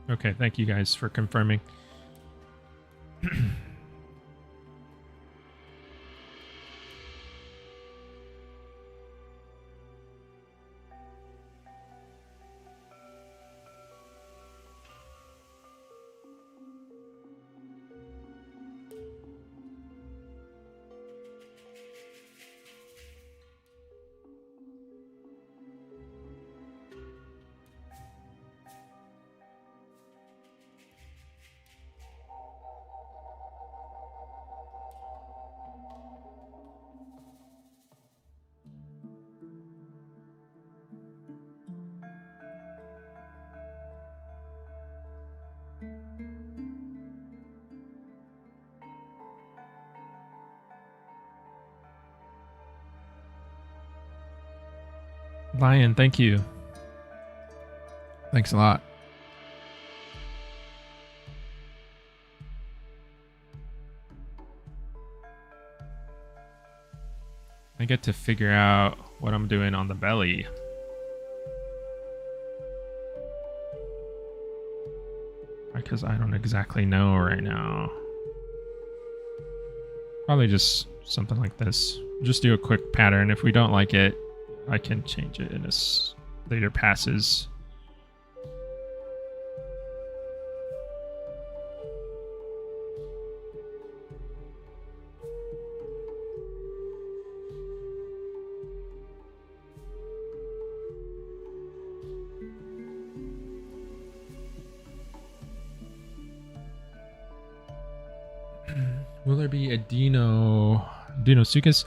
Okay, thank you guys for confirming. Lion, thank you. Thanks a lot. I get to figure out what I'm doing on the belly. Because I don't exactly know right now. Probably just something like this. Just do a quick pattern. If we don't like it, I can change it in later passes. Will there be a Dinosuchus?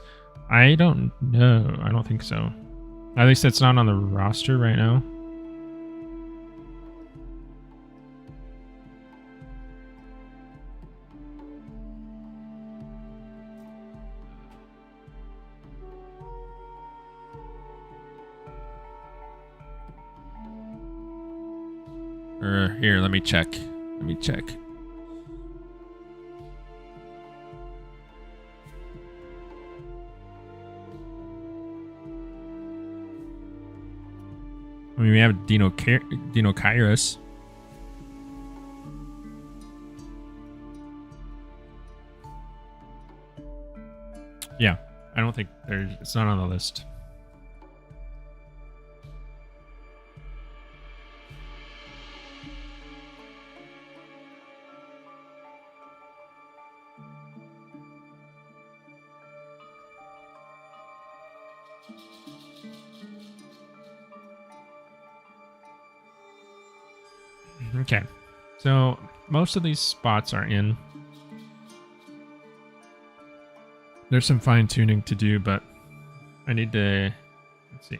I don't know. I don't think so. At least it's not on the roster right now. Here, let me check. I mean, we have Dinokairos. Yeah, I don't think it's not on the list. Okay, so most of these spots are in. There's some fine tuning to do, but I need to, let's see.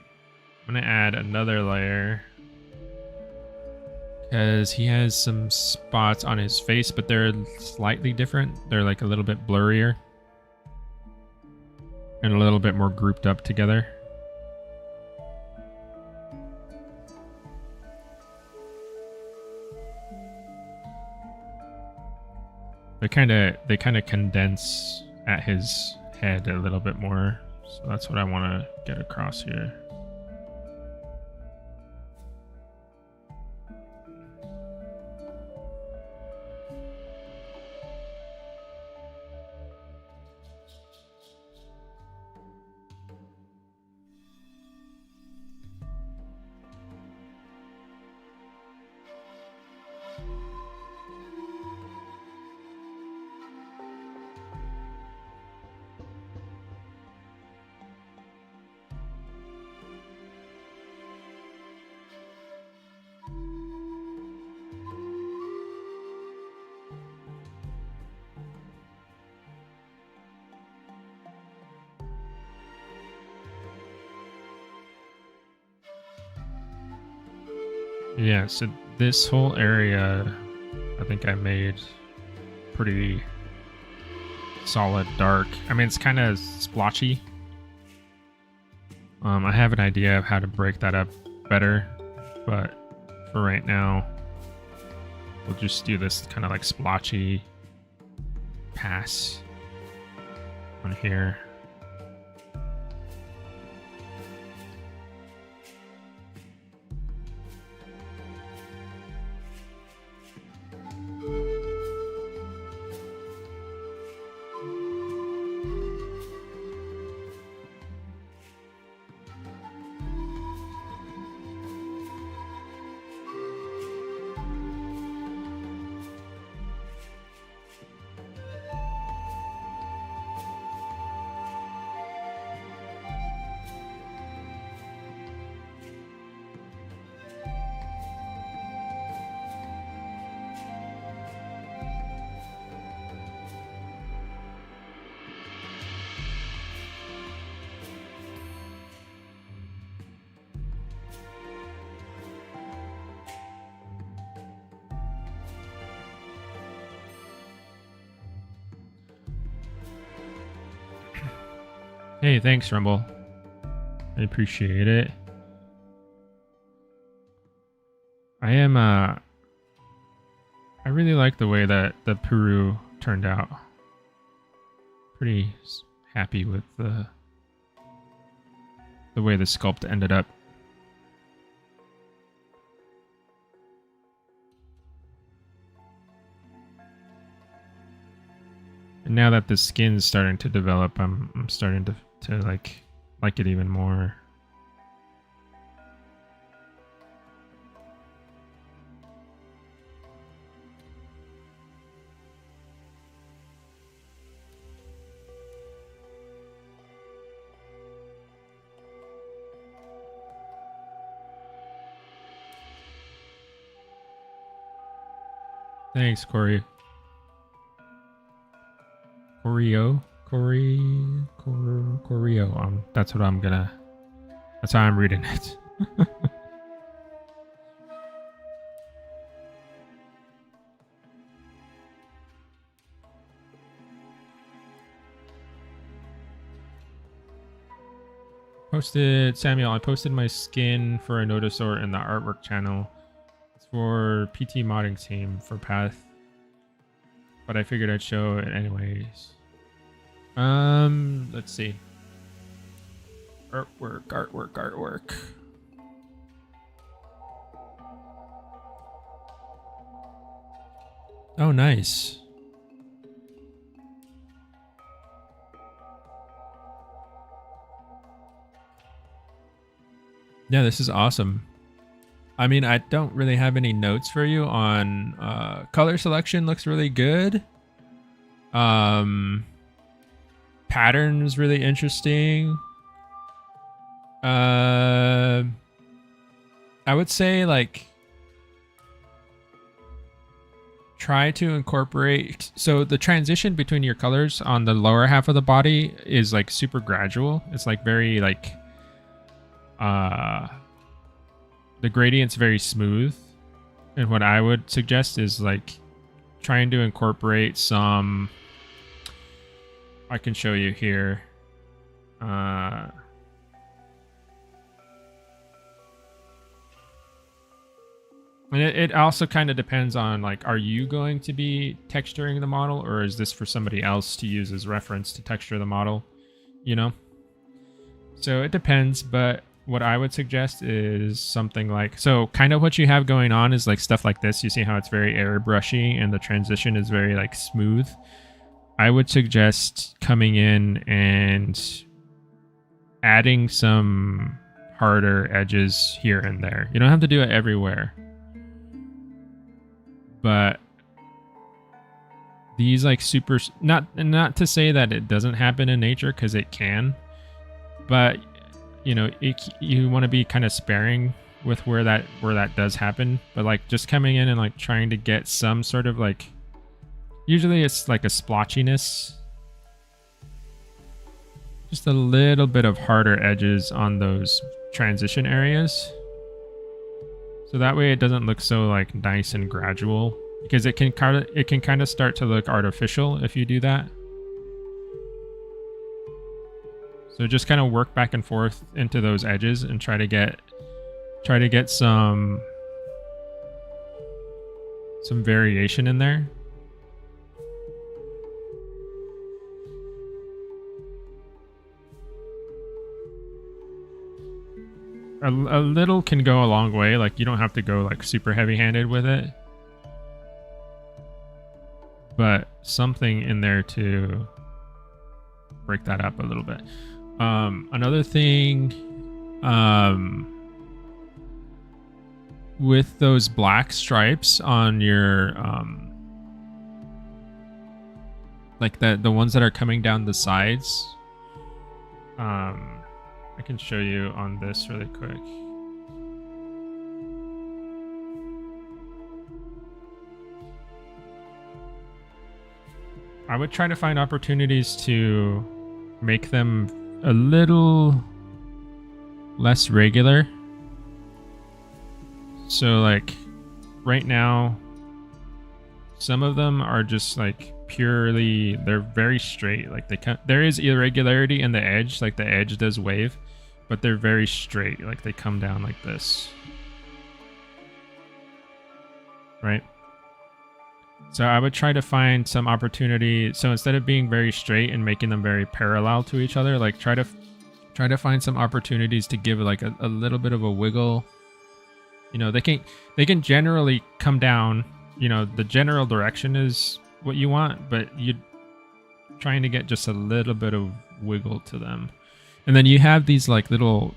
I'm gonna add another layer because he has some spots on his face, but they're slightly different. They're like a little bit blurrier and a little bit more grouped up together. They kind of condense at his head a little bit more, so that's what I want to get across here. Yeah, so this whole area, I think I made pretty solid dark. I mean, it's kind of splotchy. I have an idea of how to break that up better, but for right now, we'll just do this kind of like splotchy pass on here. Hey, thanks, Rumble. I appreciate it. I really like the way that the Puru turned out. Pretty happy with the way the sculpt ended up. And now that the skin's starting to develop, I'm starting to like it even more. Thanks, Corey. Coreo. That's what I'm gonna. That's how I'm reading it. Samuel, I posted my skin for a Nodosaur in the artwork channel. It's for PT modding team for Path, but I figured I'd show it anyways. Let's see. Artwork. Oh, nice. Yeah, this is awesome. I mean, I don't really have any notes for you on color selection. Looks really good. Pattern is really interesting. I would say like try to incorporate, so the transition between your colors on the lower half of the body is like super gradual. It's like very like the gradient's very smooth, and what I would suggest is like trying to incorporate some, I can show you here, and it also kind of depends on like, are you going to be texturing the model, or is this for somebody else to use as reference to texture the model, you know? So it depends, but what I would suggest is something like, so kind of what you have going on is like stuff like this. You see how it's very airbrushy and the transition is very like smooth. I would suggest coming in and adding some harder edges here and there. You don't have to do it everywhere, but these like super, not to say that it doesn't happen in nature, because it can, but you know, you want to be kind of sparing with where that does happen. But like just coming in and like trying to get some sort of like, usually it's like a splotchiness, just a little bit of harder edges on those transition areas, so that way it doesn't look so like nice and gradual, because it can kind of start to look artificial if you do that. So just kind of work back and forth into those edges and try to get some variation in there. A little can go a long way. Like you don't have to go like super heavy-handed with it, but something in there to break that up a little bit. Another thing, with those black stripes on your, like the ones that are coming down the sides, I can show you on this really quick. I would try to find opportunities to make them a little less regular. So like right now, some of them are just like purely, they're very straight. Like there is irregularity in the edge, like the edge does wave, but they're very straight. Like they come down like this, right? So I would try to find some opportunity. So instead of being very straight and making them very parallel to each other, like try to find some opportunities to give like a little bit of a wiggle. You know, they can generally come down, you know, the general direction is what you want, but you're trying to get just a little bit of wiggle to them. And then you have these like little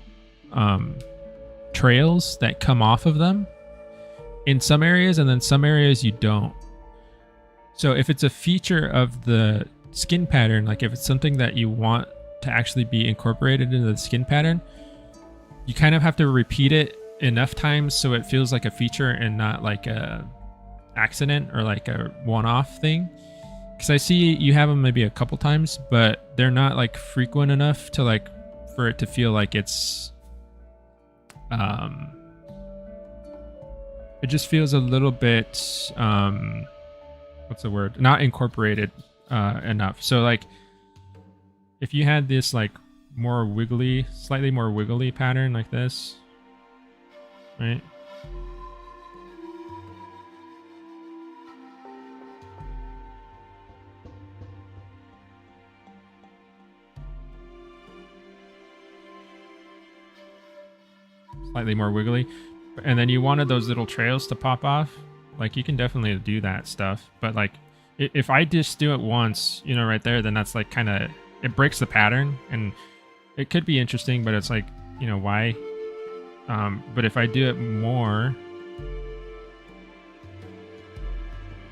trails that come off of them in some areas, and then some areas you don't. So if it's a feature of the skin pattern, like if it's something that you want to actually be incorporated into the skin pattern, you kind of have to repeat it enough times so it feels like a feature and not like a accident or like a one-off thing. Because I see you have them maybe a couple times, but they're not like frequent enough to like for it to feel like it's it just feels a little bit what's the word, not incorporated enough. So like if you had this like more wiggly, slightly more wiggly pattern like this, right? Slightly more wiggly, and then you wanted those little trails to pop off, like you can definitely do that stuff. But like if I just do it once, you know, right there, then that's like kind of, it breaks the pattern, and it could be interesting, but it's like, you know, why? But if I do it more,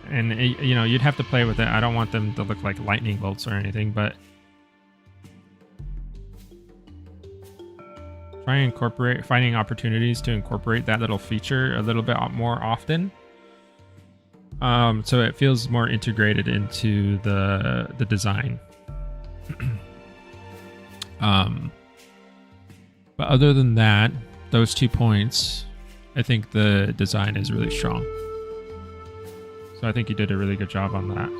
and it, you know, you'd have to play with it. I don't want them to look like lightning bolts or anything, but try and finding opportunities to incorporate that little feature a little bit more often. So it feels more integrated into the design. But other than that, those 2 points, I think the design is really strong. So I think you did a really good job on that.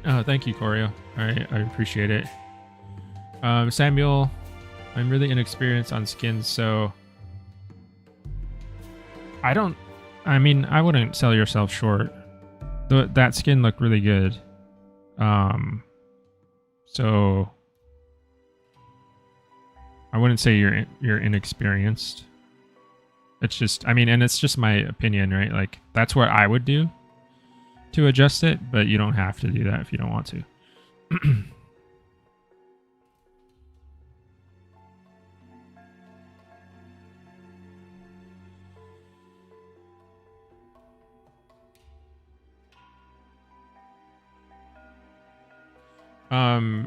Oh, thank you, Corio. I appreciate it. Samuel, I'm really inexperienced on skins, so I wouldn't sell yourself short. That skin looked really good. So I wouldn't say you're inexperienced. It's just, and it's just my opinion, right? Like, that's what I would do to adjust it, but you don't have to do that if you don't want to.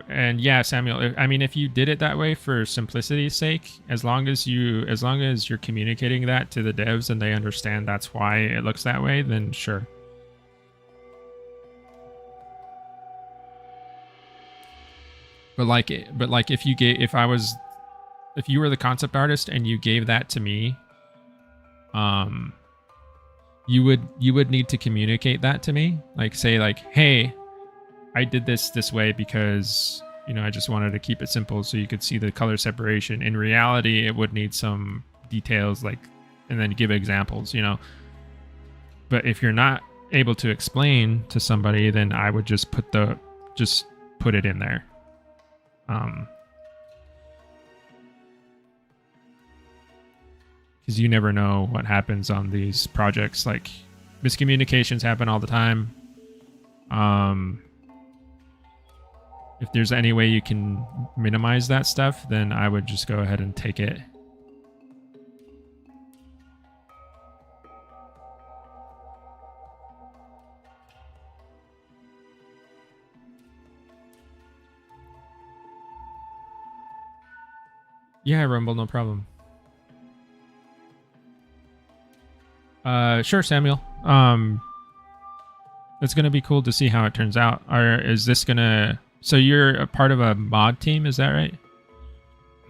And yeah, Samuel, if you did it that way for simplicity's sake, as long as you're communicating that to the devs and they understand that's why it looks that way, then sure. But if you were the concept artist and you gave that to me, you would need to communicate that to me. Like, say like, hey, I did this way because, I just wanted to keep it simple so you could see the color separation. In reality, it would need some details, like, and then give examples, But if you're not able to explain to somebody, then I would just put it in there. Because you never know what happens on these projects. Like, miscommunications happen all the time. If there's any way you can minimize that stuff, then I would just go ahead and take it. Yeah, Rumble, no problem. Sure, Samuel. It's gonna be cool to see how it turns out. So you're a part of a mod team, is that right?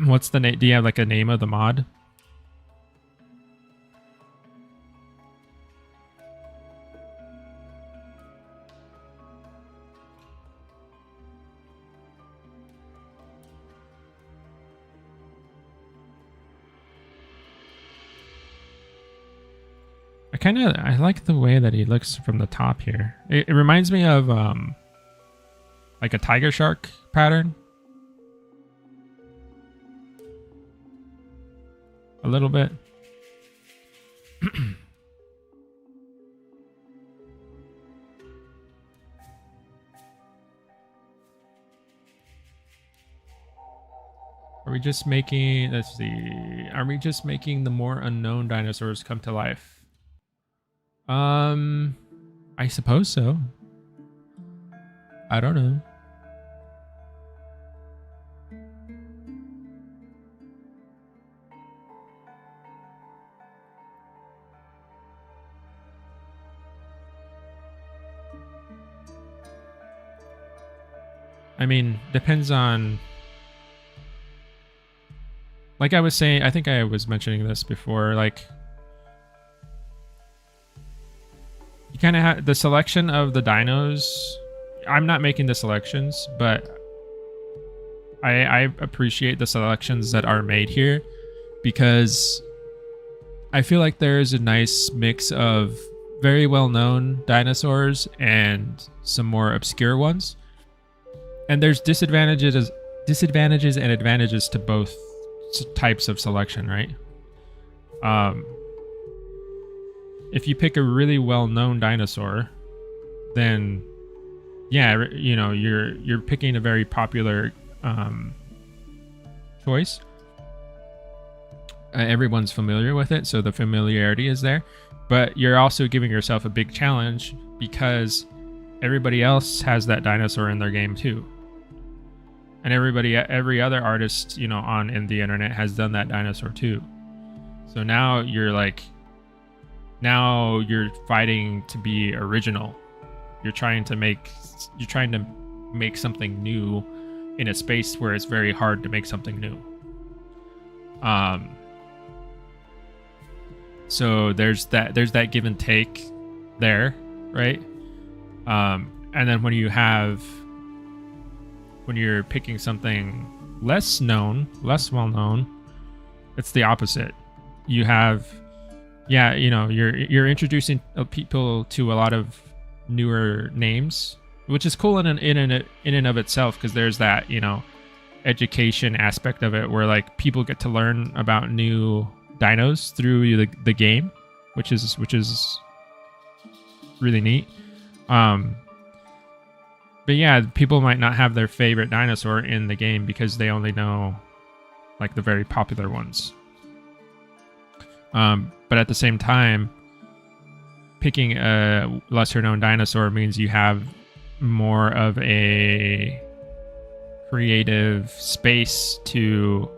What's the name? Do you have like a name of the mod? I like the way that he looks from the top here. It reminds me of like a tiger shark pattern. A little bit. Are we just making, let's see, are we just making the more unknown dinosaurs come to life? I suppose so. I don't know. Depends on, like I was saying, I think I was mentioning this before, like, you kind of have the selection of the dinos. I'm not making the selections, but I appreciate the selections that are made here because I feel like there's a nice mix of very well-known dinosaurs and some more obscure ones. And there's disadvantages and advantages to both types of selection, right? If you pick a really well-known dinosaur, then yeah, you know, you're picking a very popular choice. Everyone's familiar with it, so the familiarity is there. But you're also giving yourself a big challenge because everybody else has that dinosaur in their game too. And every other artist, you know, in the internet has done that dinosaur too. So now you're fighting to be original. You're trying to make something new in a space where it's very hard to make something new. So there's that give and take there, right? And then when you're picking something less well known, it's the opposite. You have, yeah, you know, you're introducing people to a lot of newer names, which is cool in and of itself, because there's that, you know, education aspect of it where like people get to learn about new dinos through the game, which is really neat. But yeah, people might not have their favorite dinosaur in the game because they only know like the very popular ones. But at the same time, picking a lesser known dinosaur means you have more of a creative space to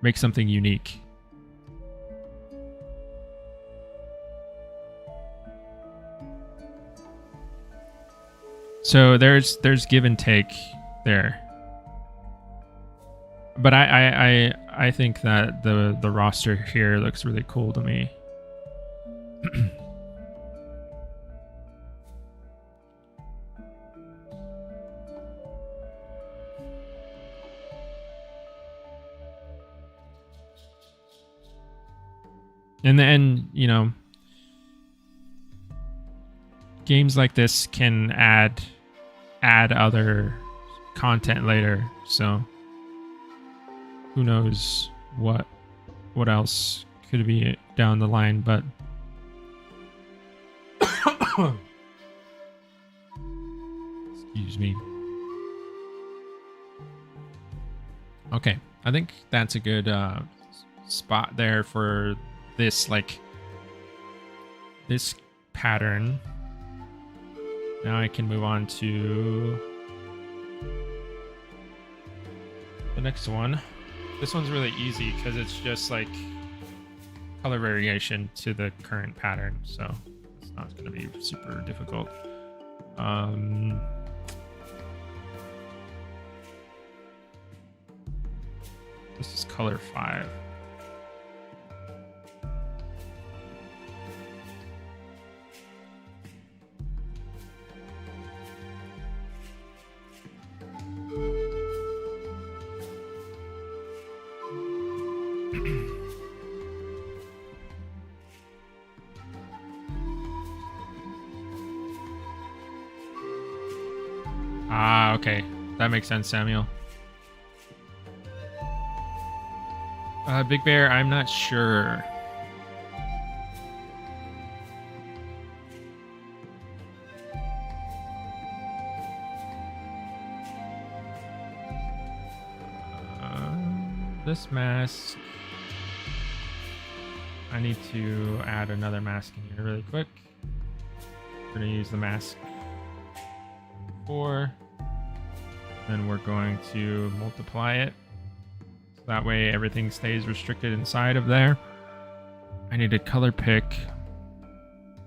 make something unique. So there's give and take there. But I think that the roster here looks really cool to me. And then, you know, games like this can add other content later, so who knows what else could be down the line. But excuse me. Okay, I think that's a good spot there for this pattern. Now I can move on to the next one. This one's really easy because it's just like color variation to the current pattern, so it's not going to be super difficult. This is color 5. Okay, that makes sense, Samuel. Big Bear, I'm not sure. This mask, I need to add another mask in here really quick. We're going to use the mask 4. Then we're going to multiply it. So that way everything stays restricted inside of there. I need a color pick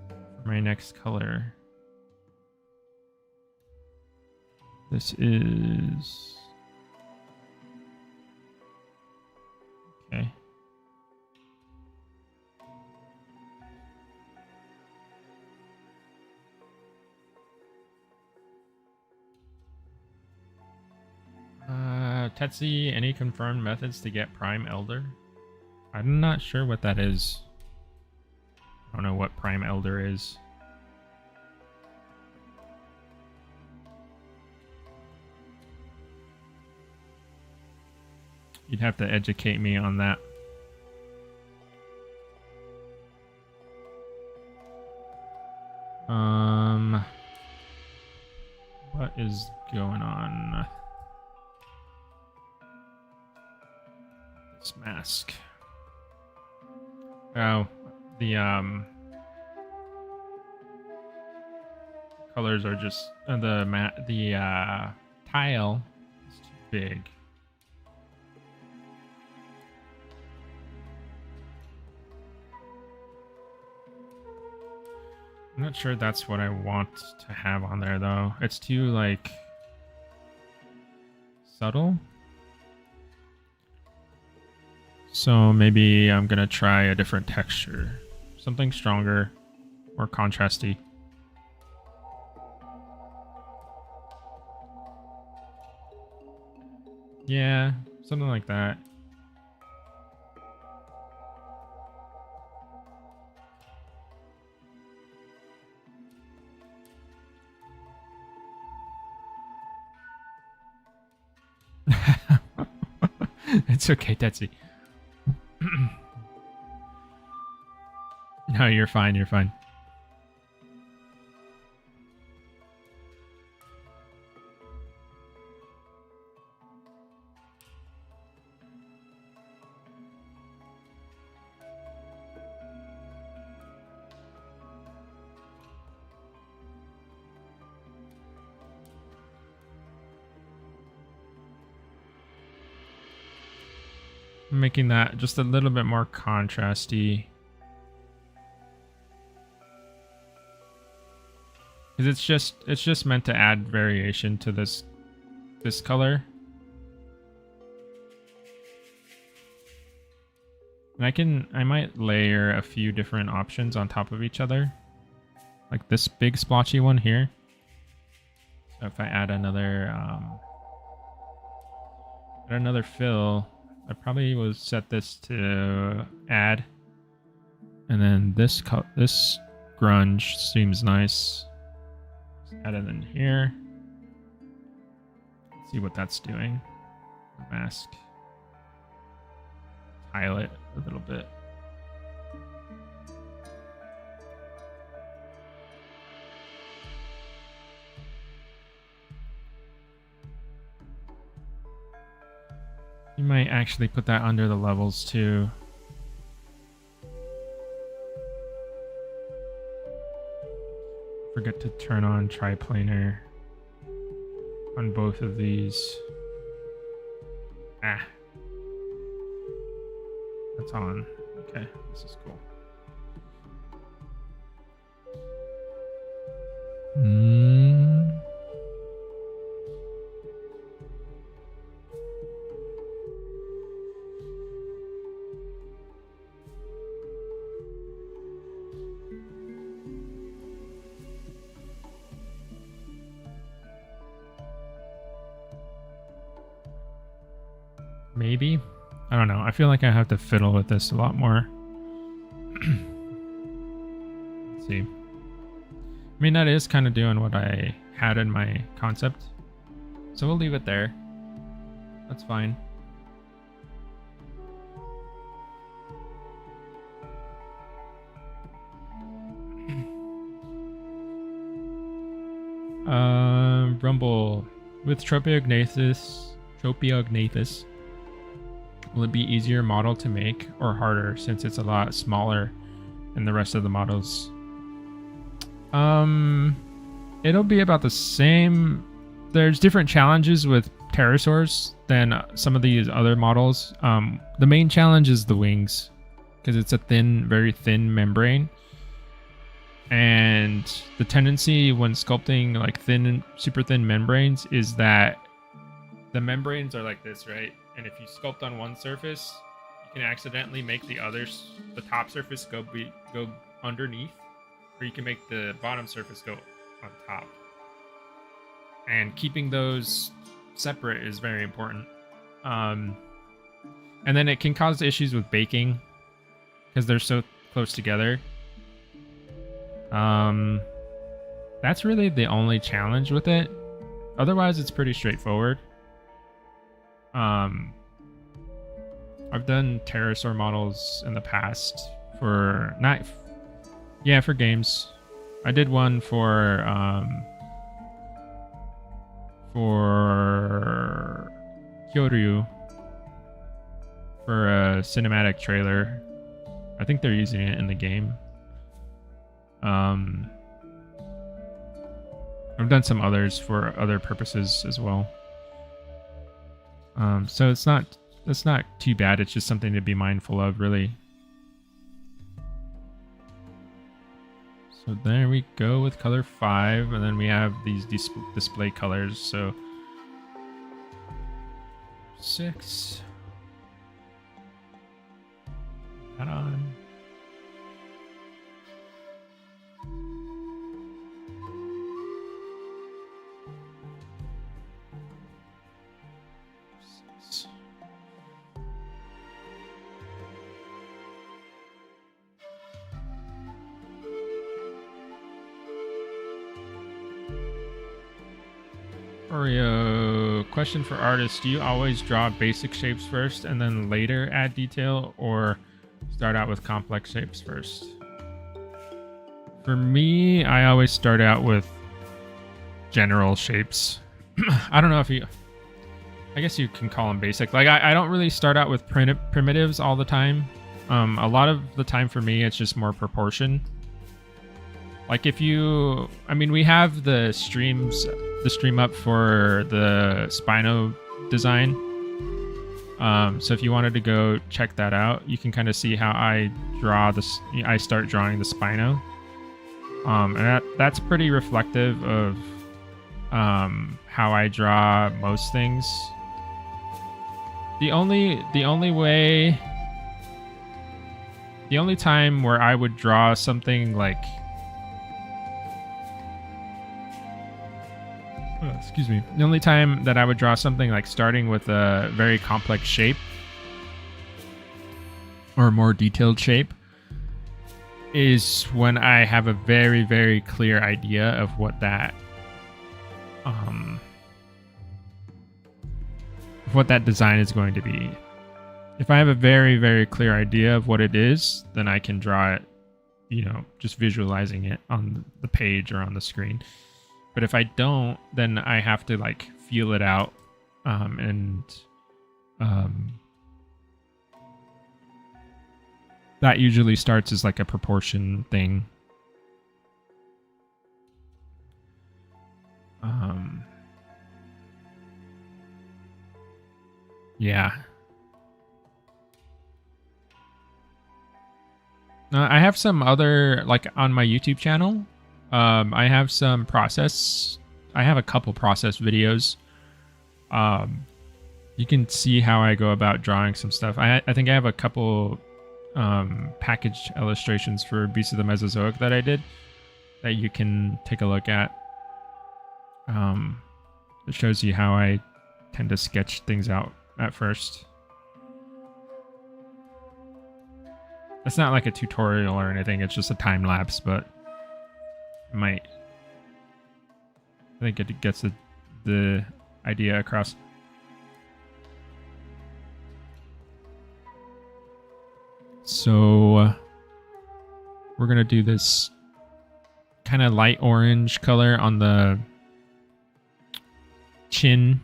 for my next color. This is... okay. Tetsi, any confirmed methods to get Prime Elder? I'm not sure what that is. I don't know what Prime Elder is. You'd have to educate me on that. What is going on? This mask. Oh, the colors are just the tile is too big. I'm not sure that's what I want to have on there though. It's too like subtle. So maybe I'm gonna try a different texture. Something stronger, more contrasty. Yeah, something like that. It's okay, Tetsuy. No, you're fine, you're fine. Making that just a little bit more contrasty. Because it's just meant to add variation to this color. And I might layer a few different options on top of each other. Like this big splotchy one here. So if I add another fill, I probably will set this to add, and then this grunge seems nice. Just add it in here. Let's see what that's doing. The mask. Tile it a little bit. You might actually put that under the levels too. Forget to turn on triplanar on both of these. Ah. That's on. Okay, this is cool. Maybe. I don't know. I feel like I have to fiddle with this a lot more. Let's see. I mean, that is kind of doing what I had in my concept. So we'll leave it there. That's fine. Rumble. With Tropiognathus, will it be easier model to make or harder since it's a lot smaller than the rest of the models? It'll be about the same. There's different challenges with pterosaurs than some of these other models. The main challenge is the wings because it's a thin, very thin membrane. And the tendency when sculpting like super thin membranes is that the membranes are like this, right? And if you sculpt on one surface, you can accidentally make the top surface go underneath, or you can make the bottom surface go on top. And keeping those separate is very important. And then it can cause issues with baking because they're so close together. That's really the only challenge with it. Otherwise, it's pretty straightforward. I've done pterosaur models in the past for not, yeah, for games. I did one for Kyoryu for a cinematic trailer. I think they're using it in the game. I've done some others for other purposes as well. So it's not too bad. It's just something to be mindful of, really. So there we go with color 5, and then we have these display colors. So 6. That on. Oreo, question for artists. Do you always draw basic shapes first and then later add detail, or start out with complex shapes first? For me, I always start out with general shapes. I don't know if you... I guess you can call them basic. Like, I don't really start out with primitives all the time. A lot of the time for me, it's just more proportion. Like if you... I mean, we have the stream up for the Spino design. So if you wanted to go check that out, you can kind of see how I draw this. I start drawing the Spino. And that's pretty reflective of how I draw most things. The only time where I would draw something like, excuse me, the only time that I would draw something like starting with a very complex shape or a more detailed shape is when I have a very, very clear idea of what that design is going to be. If I have a very, very clear idea of what it is, then I can draw it, you know, just visualizing it on the page or on the screen. But if I don't, then I have to like feel it out, that usually starts as like a proportion thing. Yeah. I have some other, like on my YouTube channel, I have a couple process videos. You can see how I go about drawing some stuff. I think I have a couple packaged illustrations for Beasts of the Mesozoic that I did that you can take a look at. It shows you how I tend to sketch things out at first. It's not like a tutorial or anything, it's just a time lapse, but I think it gets the idea across. So we're gonna do this kind of light orange color on the chin.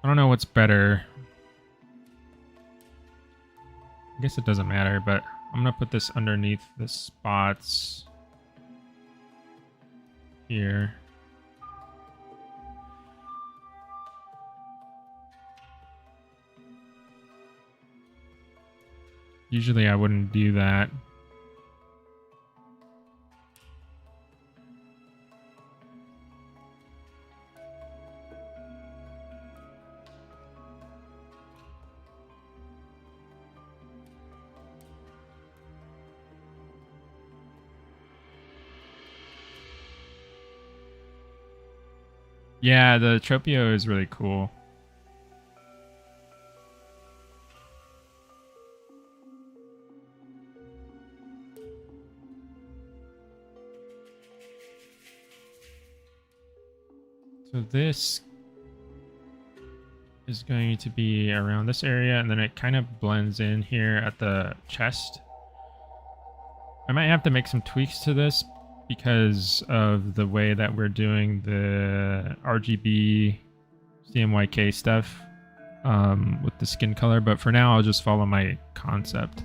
I don't know what's better. I guess it doesn't matter, but I'm gonna put this underneath the spots here. Usually I wouldn't do that. Yeah, the Tropio is really cool. So this is going to be around this area, and then it kind of blends in here at the chest. I might have to make some tweaks to this because of the way that we're doing the RGB CMYK stuff with the skin color, but for now I'll just follow my concept.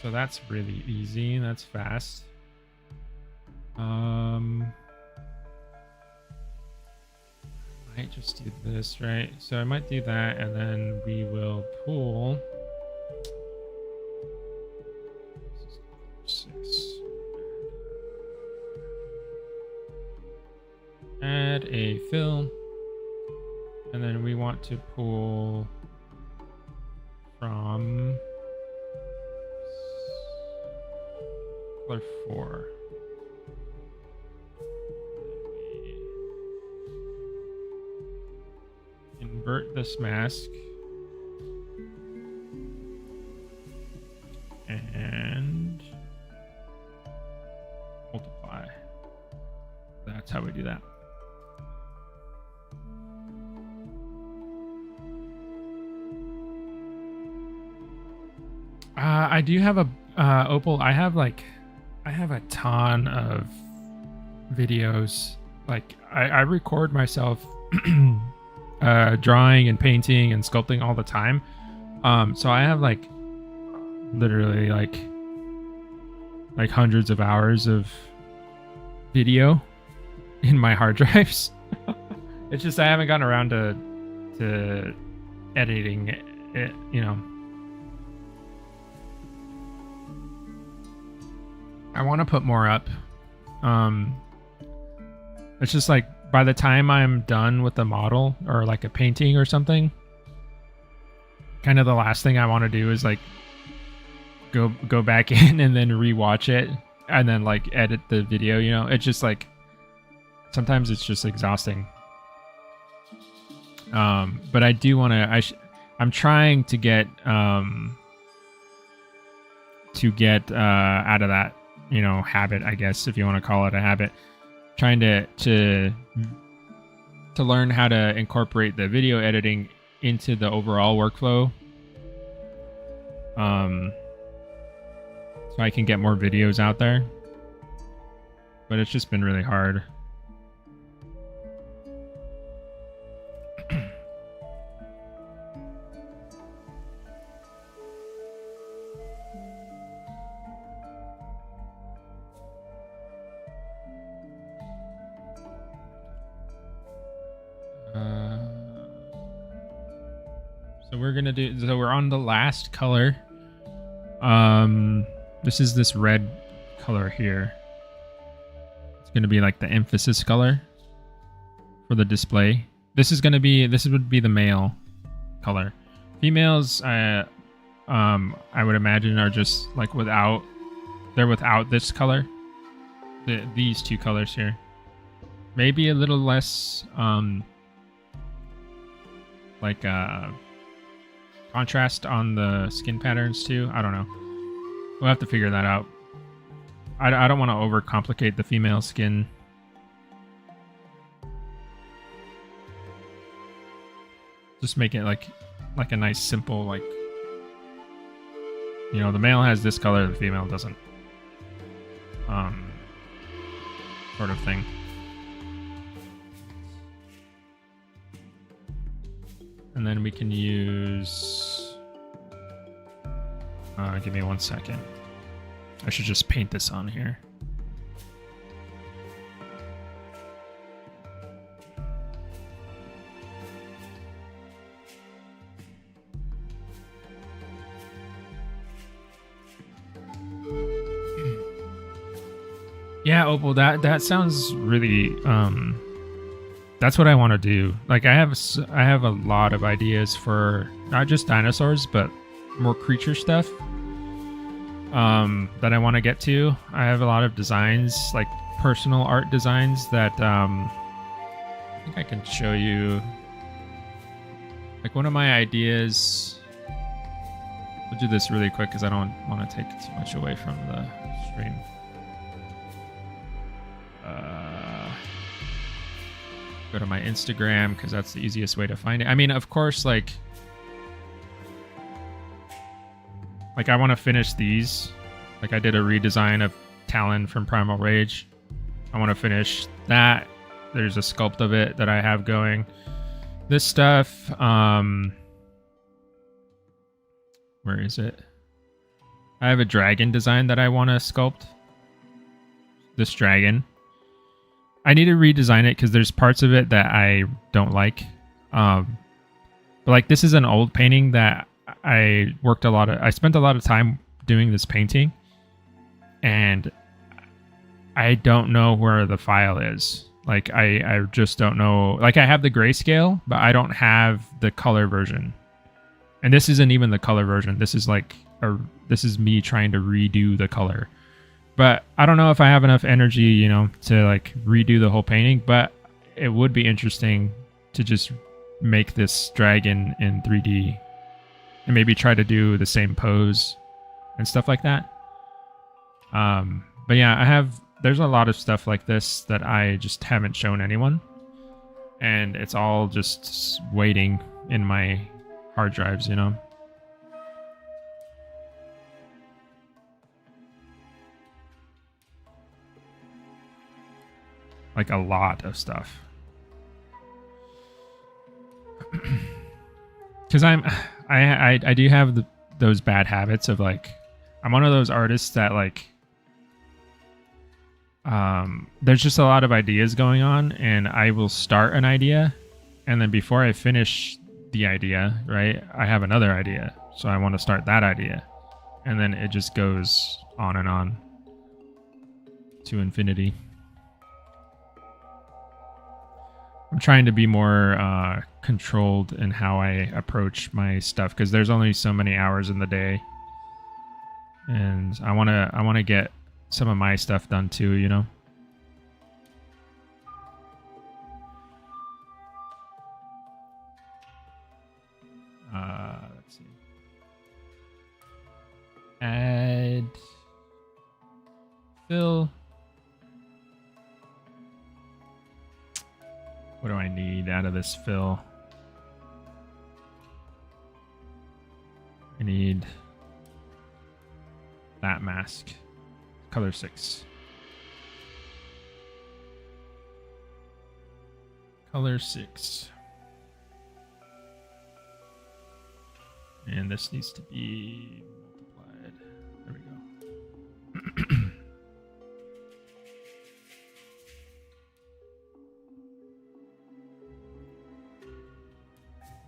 So that's really easy. That's fast. Might just do this, right? So I might do that, and then we will pull 6. Add a fill, and then we want to pull from color 4. Invert this mask and multiply. That's how we do that. I do have a Opal. I have a ton of videos. Like I record myself drawing and painting and sculpting all the time. So I have literally like hundreds of hours of video in my hard drives. It's just I haven't gotten around to editing it, you know. I want to put more up. It's just like by the time I'm done with the model or like a painting or something, kind of the last thing I want to do is like go back in and then rewatch it and then like edit the video, you know. It's just like sometimes it's just exhausting. But I do want to I'm trying to get out of that, you know, habit, I guess, if you want to call it a habit. Trying to learn how to incorporate the video editing into the overall workflow. So I can get more videos out there. But it's just been really hard. So we're on the last color. This is this red color here. It's gonna be like the emphasis color for the display. This would be the male color. Females, I would imagine are just like without this color. These two colors here. Maybe a little less contrast on the skin patterns too. I don't know. We'll have to figure that out. I don't want to overcomplicate the female skin. Just make it like a nice simple, like, you know, the male has this color, the female doesn't. Sort of thing. And then we can use... give me 1 second. I should just paint this on here. Yeah, Opal, that sounds really that's what I want to do. Like I have a lot of ideas for not just dinosaurs, but more creature stuff that I want to get to. I have a lot of designs, like personal art designs that I think I can show you. Like one of my ideas, we'll do this really quick because I don't want to take too much away from the stream. Go to my Instagram because that's the easiest way to find it. I mean, of course, like I want to finish these. Like I did a redesign of Talon from Primal Rage. I want to finish that. There's a sculpt of it that I have going. This stuff, where is it? I have a dragon design that I want to sculpt. This dragon. I need to redesign it because there's parts of it that I don't like. But like this is an old painting that I spent a lot of time doing this painting, and I don't know where the file is. Like I just don't know. Like I have the grayscale, but I don't have the color version. And this isn't even the color version. This is like this is me trying to redo the color. But I don't know if I have enough energy, you know, to like redo the whole painting, but it would be interesting to just make this dragon in 3D and maybe try to do the same pose and stuff like that. But yeah, there's a lot of stuff like this that I just haven't shown anyone, and it's all just waiting in my hard drives, you know. Like a lot of stuff. Because I do have those bad habits of like, I'm one of those artists that like, there's just a lot of ideas going on, and I will start an idea, and then before I finish the idea, right, I have another idea. So I want to start that idea, and then it just goes on and on to infinity. I'm trying to be more controlled in how I approach my stuff because there's only so many hours in the day, and I want to get some of my stuff done too, you know. Let's see. Add fill. What do I need out of this fill? I need that mask. Color 6. Color 6. And this needs to be multiplied. There we go.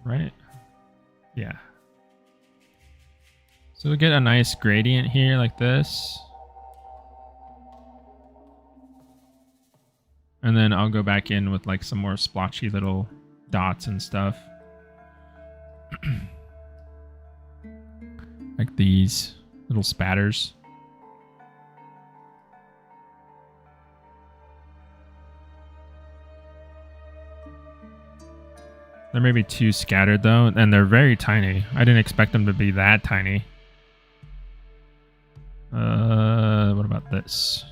Right? Yeah. So we get a nice gradient here like this. And then I'll go back in with like some more splotchy little dots and stuff. Like these little spatters. They're maybe too scattered though, and they're very tiny. I didn't expect them to be that tiny. What about this?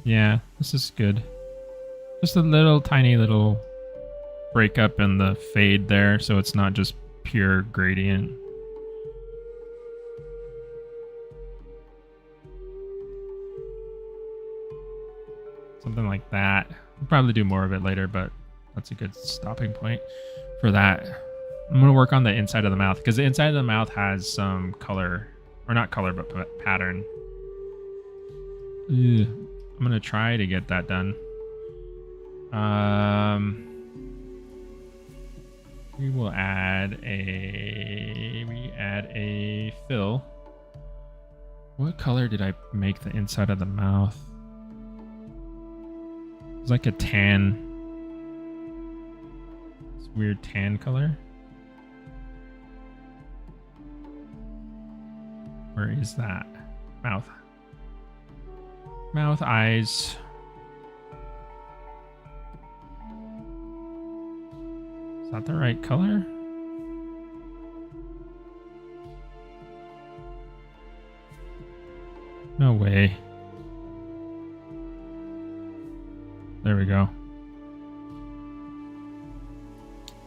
Yeah, this is good. Just a little tiny little breakup in the fade there, so it's not just pure gradient. Something like that. We'll probably do more of it later, but that's a good stopping point for that. I'm going to work on the inside of the mouth because the inside of the mouth has some color, or not color, but pattern. Ugh. I'm going to try to get that done. We will add a fill. What color did I make the inside of the mouth? It's like a tan. It's weird tan color. Where is that? Mouth. Mouth, eyes. Is that the right color? No way. There we go.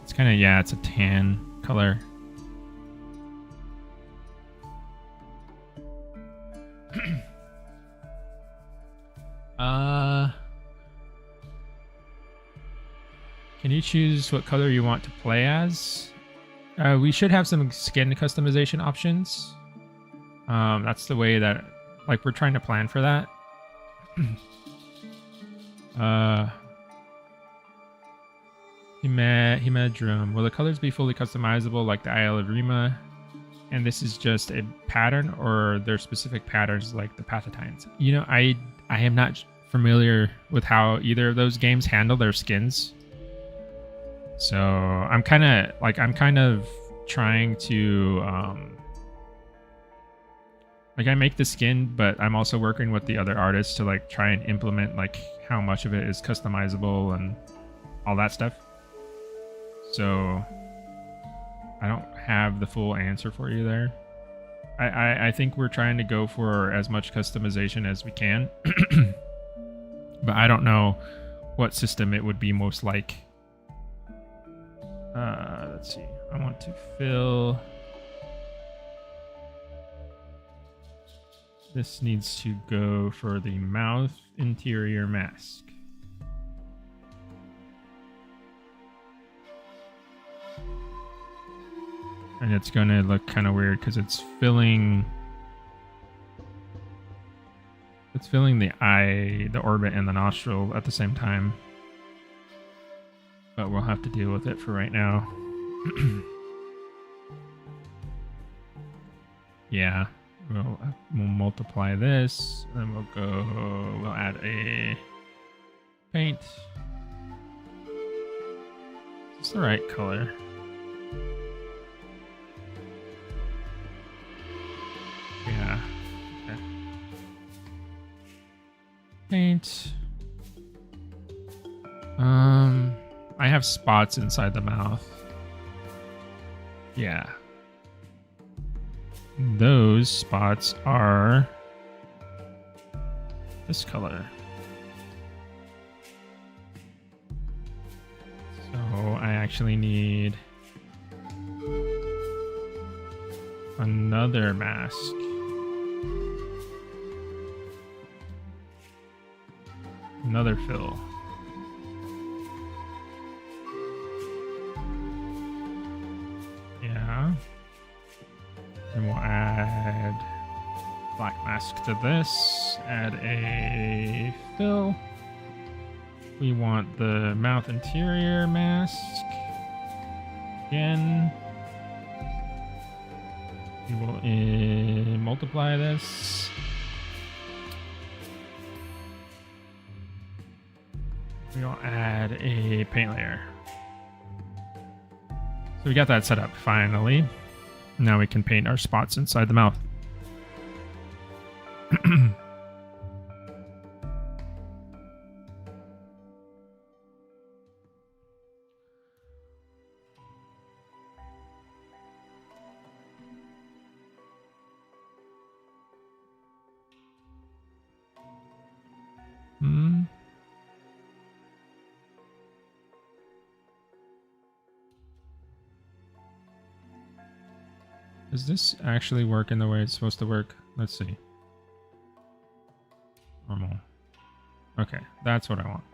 It's kind of, yeah, it's a tan color. Can you choose what color you want to play as? We should have some skin customization options. That's the way that, like, we're trying to plan for that. Himedrum. Will the colors be fully customizable like the Isle of Rima? And this is just a pattern, or there's specific patterns like the Pathatines? You know, I am not familiar with how either of those games handle their skins. So I'm kind of trying to like, I make the skin, but I'm also working with the other artists to like try and implement like how much of it is customizable and all that stuff. So I don't have the full answer for you there. I think we're trying to go for as much customization as we can. But I don't know what system it would be most like. Let's see. I want to fill. This needs to go for the mouth interior mask. And it's going to look kind of weird because it's filling the eye, the orbit, and the nostril at the same time. But we'll have to deal with it for right now. Yeah, we'll multiply this, and then we'll add a paint. It's the right color. Yeah. Okay. Paint. I have spots inside the mouth. Yeah. Those spots are this color. So I actually need another mask. Another fill. Yeah. And we'll add black mask to this. Add a fill. We want the mouth interior mask. Again. We will multiply this. We'll add a paint layer. So we got that set up finally. Now we can paint our spots inside the mouth. Does this actually work in the way it's supposed to work? Let's see. Normal. Okay, that's what I want.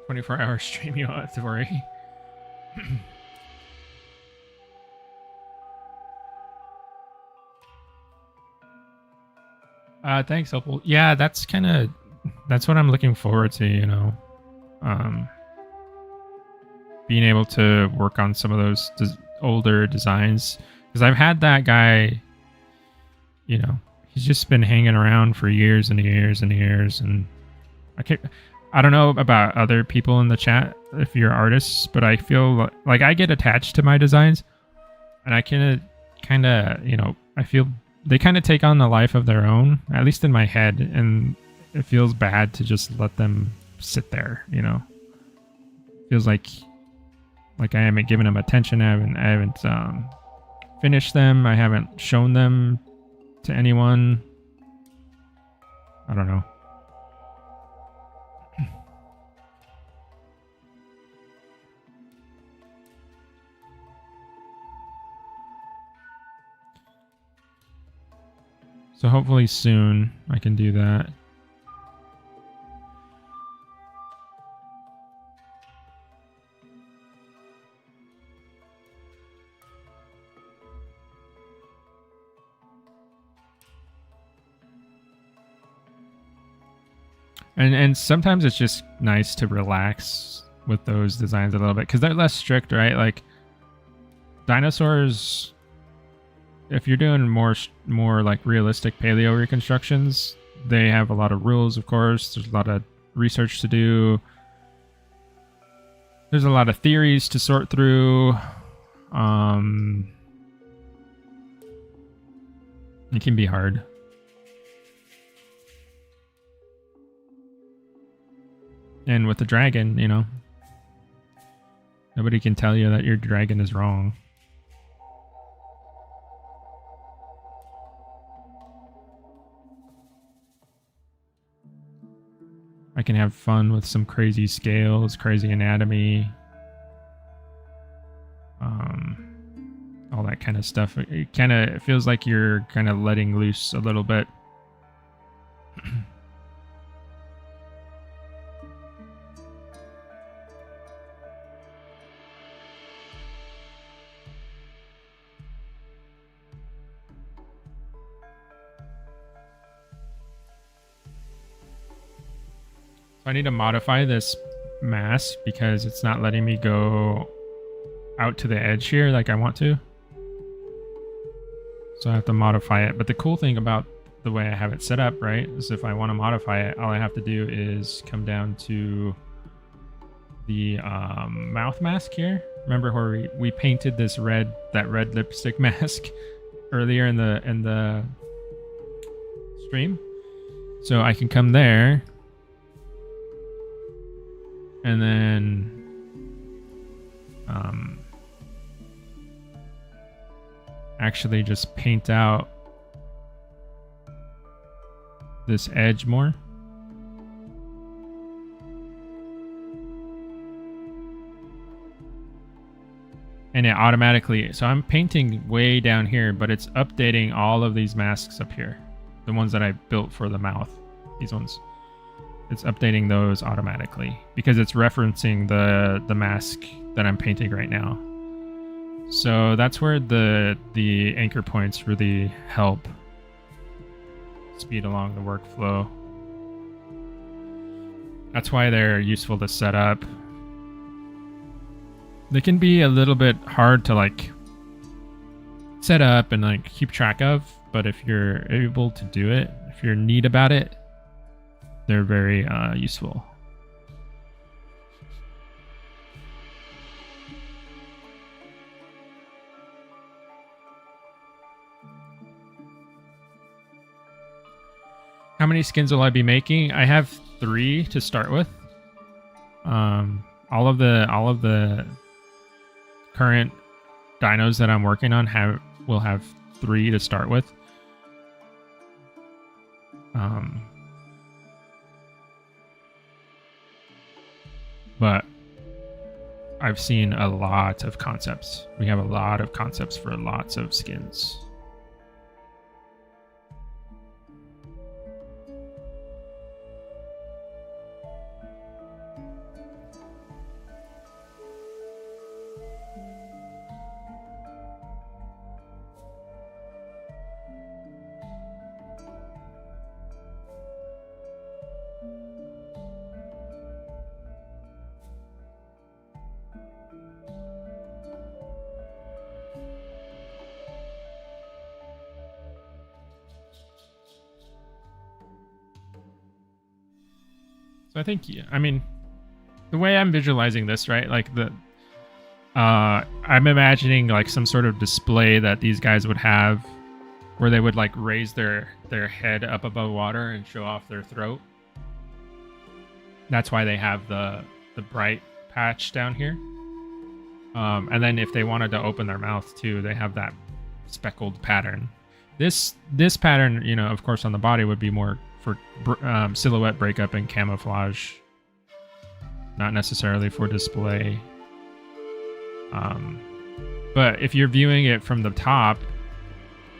24-hour stream, you don't have to worry. Thanks, Opal. Yeah, that's what I'm looking forward to, you know. being able to work on some of those older designs, because I've had that guy, you know, he's just been hanging around for years and years and years, and I don't know about other people in the chat if you're artists, but I feel like I get attached to my designs, and I can kind of, you know, I feel they kind of take on a life of their own, at least in my head, and it feels bad to just let them sit there, you know. Feels like I haven't given them attention. I haven't finished them. I haven't shown them to anyone. I don't know. So hopefully soon I can do that. And sometimes it's just nice to relax with those designs a little bit, because they're less strict, right? Like dinosaurs, if you're doing more like realistic paleo reconstructions, they have a lot of rules, of course. There's a lot of research to do. There's a lot of theories to sort through. It can be hard. And with the dragon, you know, nobody can tell you that your dragon is wrong. I can have fun with some crazy scales, crazy anatomy, all that kind of stuff. It kind of feels like you're kind of letting loose a little bit. I need to modify this mask because it's not letting me go out to the edge here like I want to. So I have to modify it. But the cool thing about the way I have it set up, right, is if I want to modify it, all I have to do is come down to the mouth mask here. Remember where we painted this red lipstick mask earlier in the stream? So I can come there. And then actually just paint out this edge more. And it automatically, so I'm painting way down here, but it's updating all of these masks up here. The ones that I built for the mouth, these ones. It's updating those automatically because it's referencing the mask that I'm painting right now. So that's where the anchor points really help speed along the workflow. That's why they're useful to set up. They can be a little bit hard to like set up and like keep track of, but if you're able to do it, if you're neat about it, they're very useful. How many skins will I be making? I have 3 to start with. All of the current dinos that I'm working on will have 3 to start with. But I've seen a lot of concepts. We have a lot of concepts for lots of skins. So I think, yeah, I mean, the way I'm visualizing this, right? Like I'm imagining like some sort of display that these guys would have where they would like raise their head up above water and show off their throat. That's why they have the bright patch down here. And then if they wanted to open their mouth too, they have that speckled pattern. This pattern, you know, of course on the body would be more for silhouette breakup and camouflage, not necessarily for display. But if you're viewing it from the top,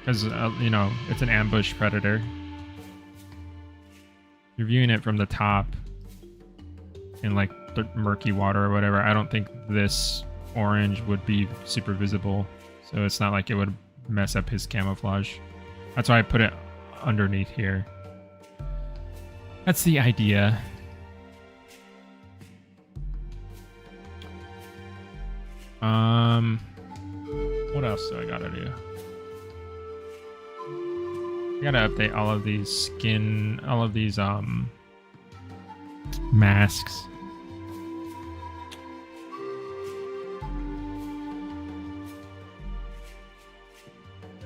because you know, it's an ambush predator, you're viewing it from the top in like the murky water or whatever, I don't think this orange would be super visible, so it's not like it would mess up his camouflage. That's why I put it underneath here. That's the idea. What else do I gotta do? I gotta update all of these skin, all of these masks.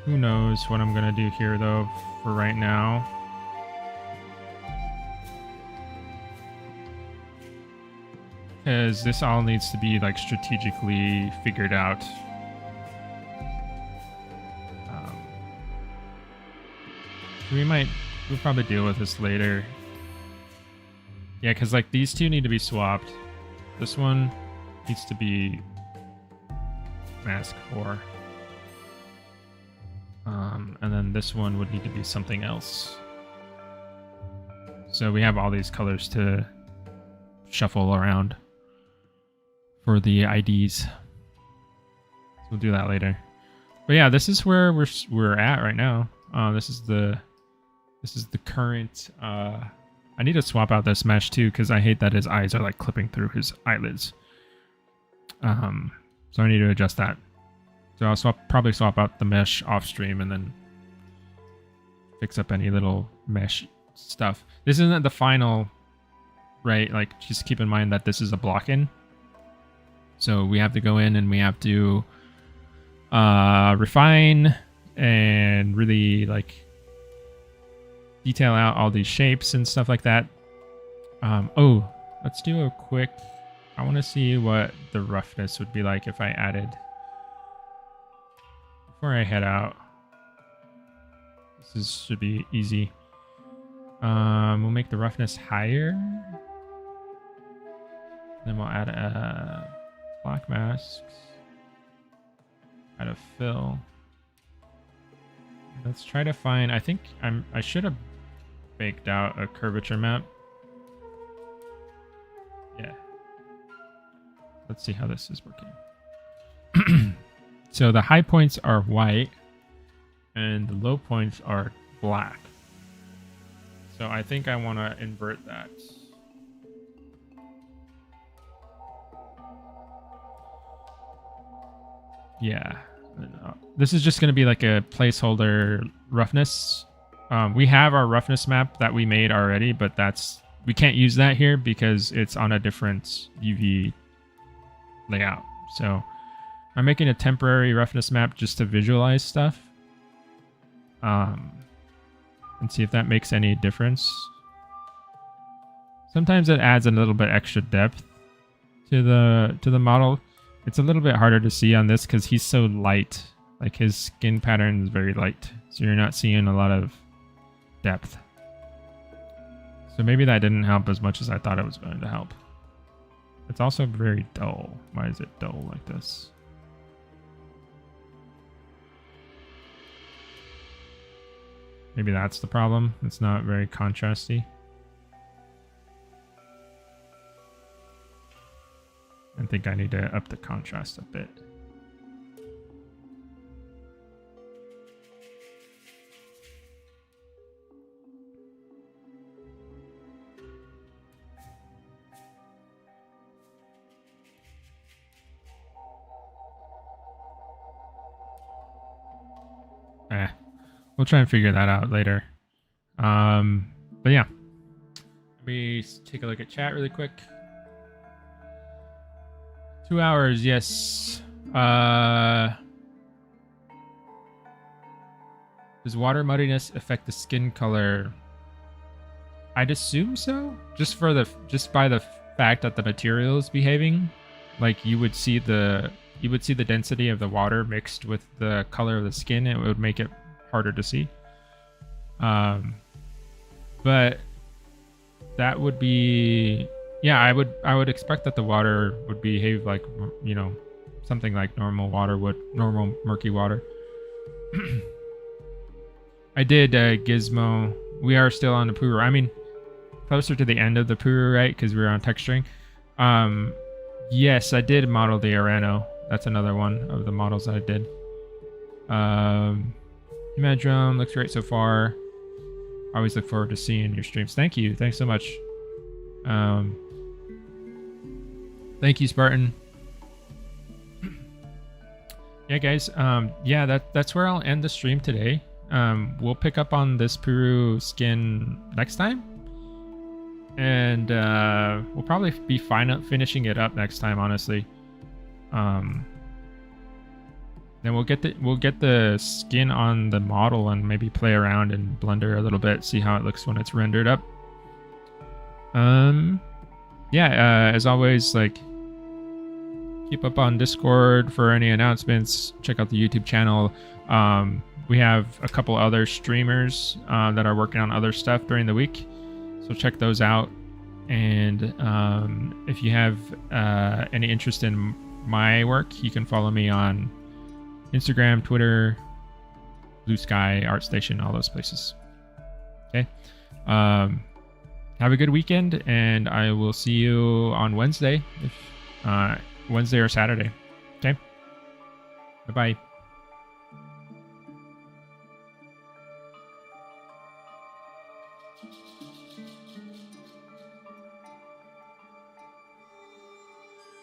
Who knows what I'm gonna do here though for right now. Because this all needs to be like strategically figured out. We'll probably deal with this later. Yeah, because like these two need to be swapped. This one needs to be mask 4. And then this one would need to be something else. So we have all these colors to shuffle around for the IDs. So we'll do that later. But yeah, this is where we're at right now. This is the current. I need to swap out this mesh too because I hate that his eyes are like clipping through his eyelids. So I need to adjust that. So I'll probably swap out the mesh off stream and then fix up any little mesh stuff. This isn't the final, right? Like, just keep in mind that this is a block-in. So we have to go in and we have to refine and really like detail out all these shapes and stuff like that. Oh, let's do a quick. I want to see what the roughness would be like if I added. Before I head out, should be easy. We'll make the roughness higher. Then we'll add a black masks. Add a fill. Let's try to find. I think I should have baked out a curvature map. Yeah. Let's see how this is working. So the high points are white and the low points are black. So I think I want to invert that. Yeah. This is just going to be like a placeholder roughness. We have our roughness map that we made already, but we can't use that here because it's on a different UV layout. So I'm making a temporary roughness map just to visualize stuff. And see if that makes any difference. Sometimes it adds a little bit extra depth to the model. It's a little bit harder to see on this because he's so light. Like his skin pattern is very light. So you're not seeing a lot of depth. So maybe that didn't help as much as I thought it was going to help. It's also very dull. Why is it dull like this? Maybe that's the problem. It's not very contrasty. I think I need to up the contrast a bit. We'll try and figure that out later. But yeah. Let me take a look at chat really quick. 2 hours, yes. Does water muddiness affect the skin color? I'd assume so. Just by the fact that the material is behaving, like you would see the density of the water mixed with the color of the skin. It would make it harder to see. But that would be, yeah, I would expect that the water would behave like, you know, something like normal water would, normal murky water. I did Gizmo. We are still on the Puru. I mean, closer to the end of the Puru, right? Because we were on texturing. Yes, I did model the Arano. That's another one of the models that I did. Humedrum looks great so far. I always look forward to seeing your streams. Thank you. Thanks so much. Thank you, Spartan. Yeah, guys. Yeah, that's where I'll end the stream today. We'll pick up on this Puru skin next time. And we'll probably be finishing it up next time, honestly. Then we'll get the skin on the model and maybe play around in Blender a little bit, see how it looks when it's rendered up. Yeah, as always, like, keep up on Discord for any announcements. Check out the YouTube channel. We have a couple other streamers that are working on other stuff during the week, so check those out. And if you have any interest in my work, you can follow me on Instagram, Twitter, Blue Sky, ArtStation, all those places. Okay. Have a good weekend, and I will see you on Wednesday, Wednesday or Saturday. Okay. Bye-bye.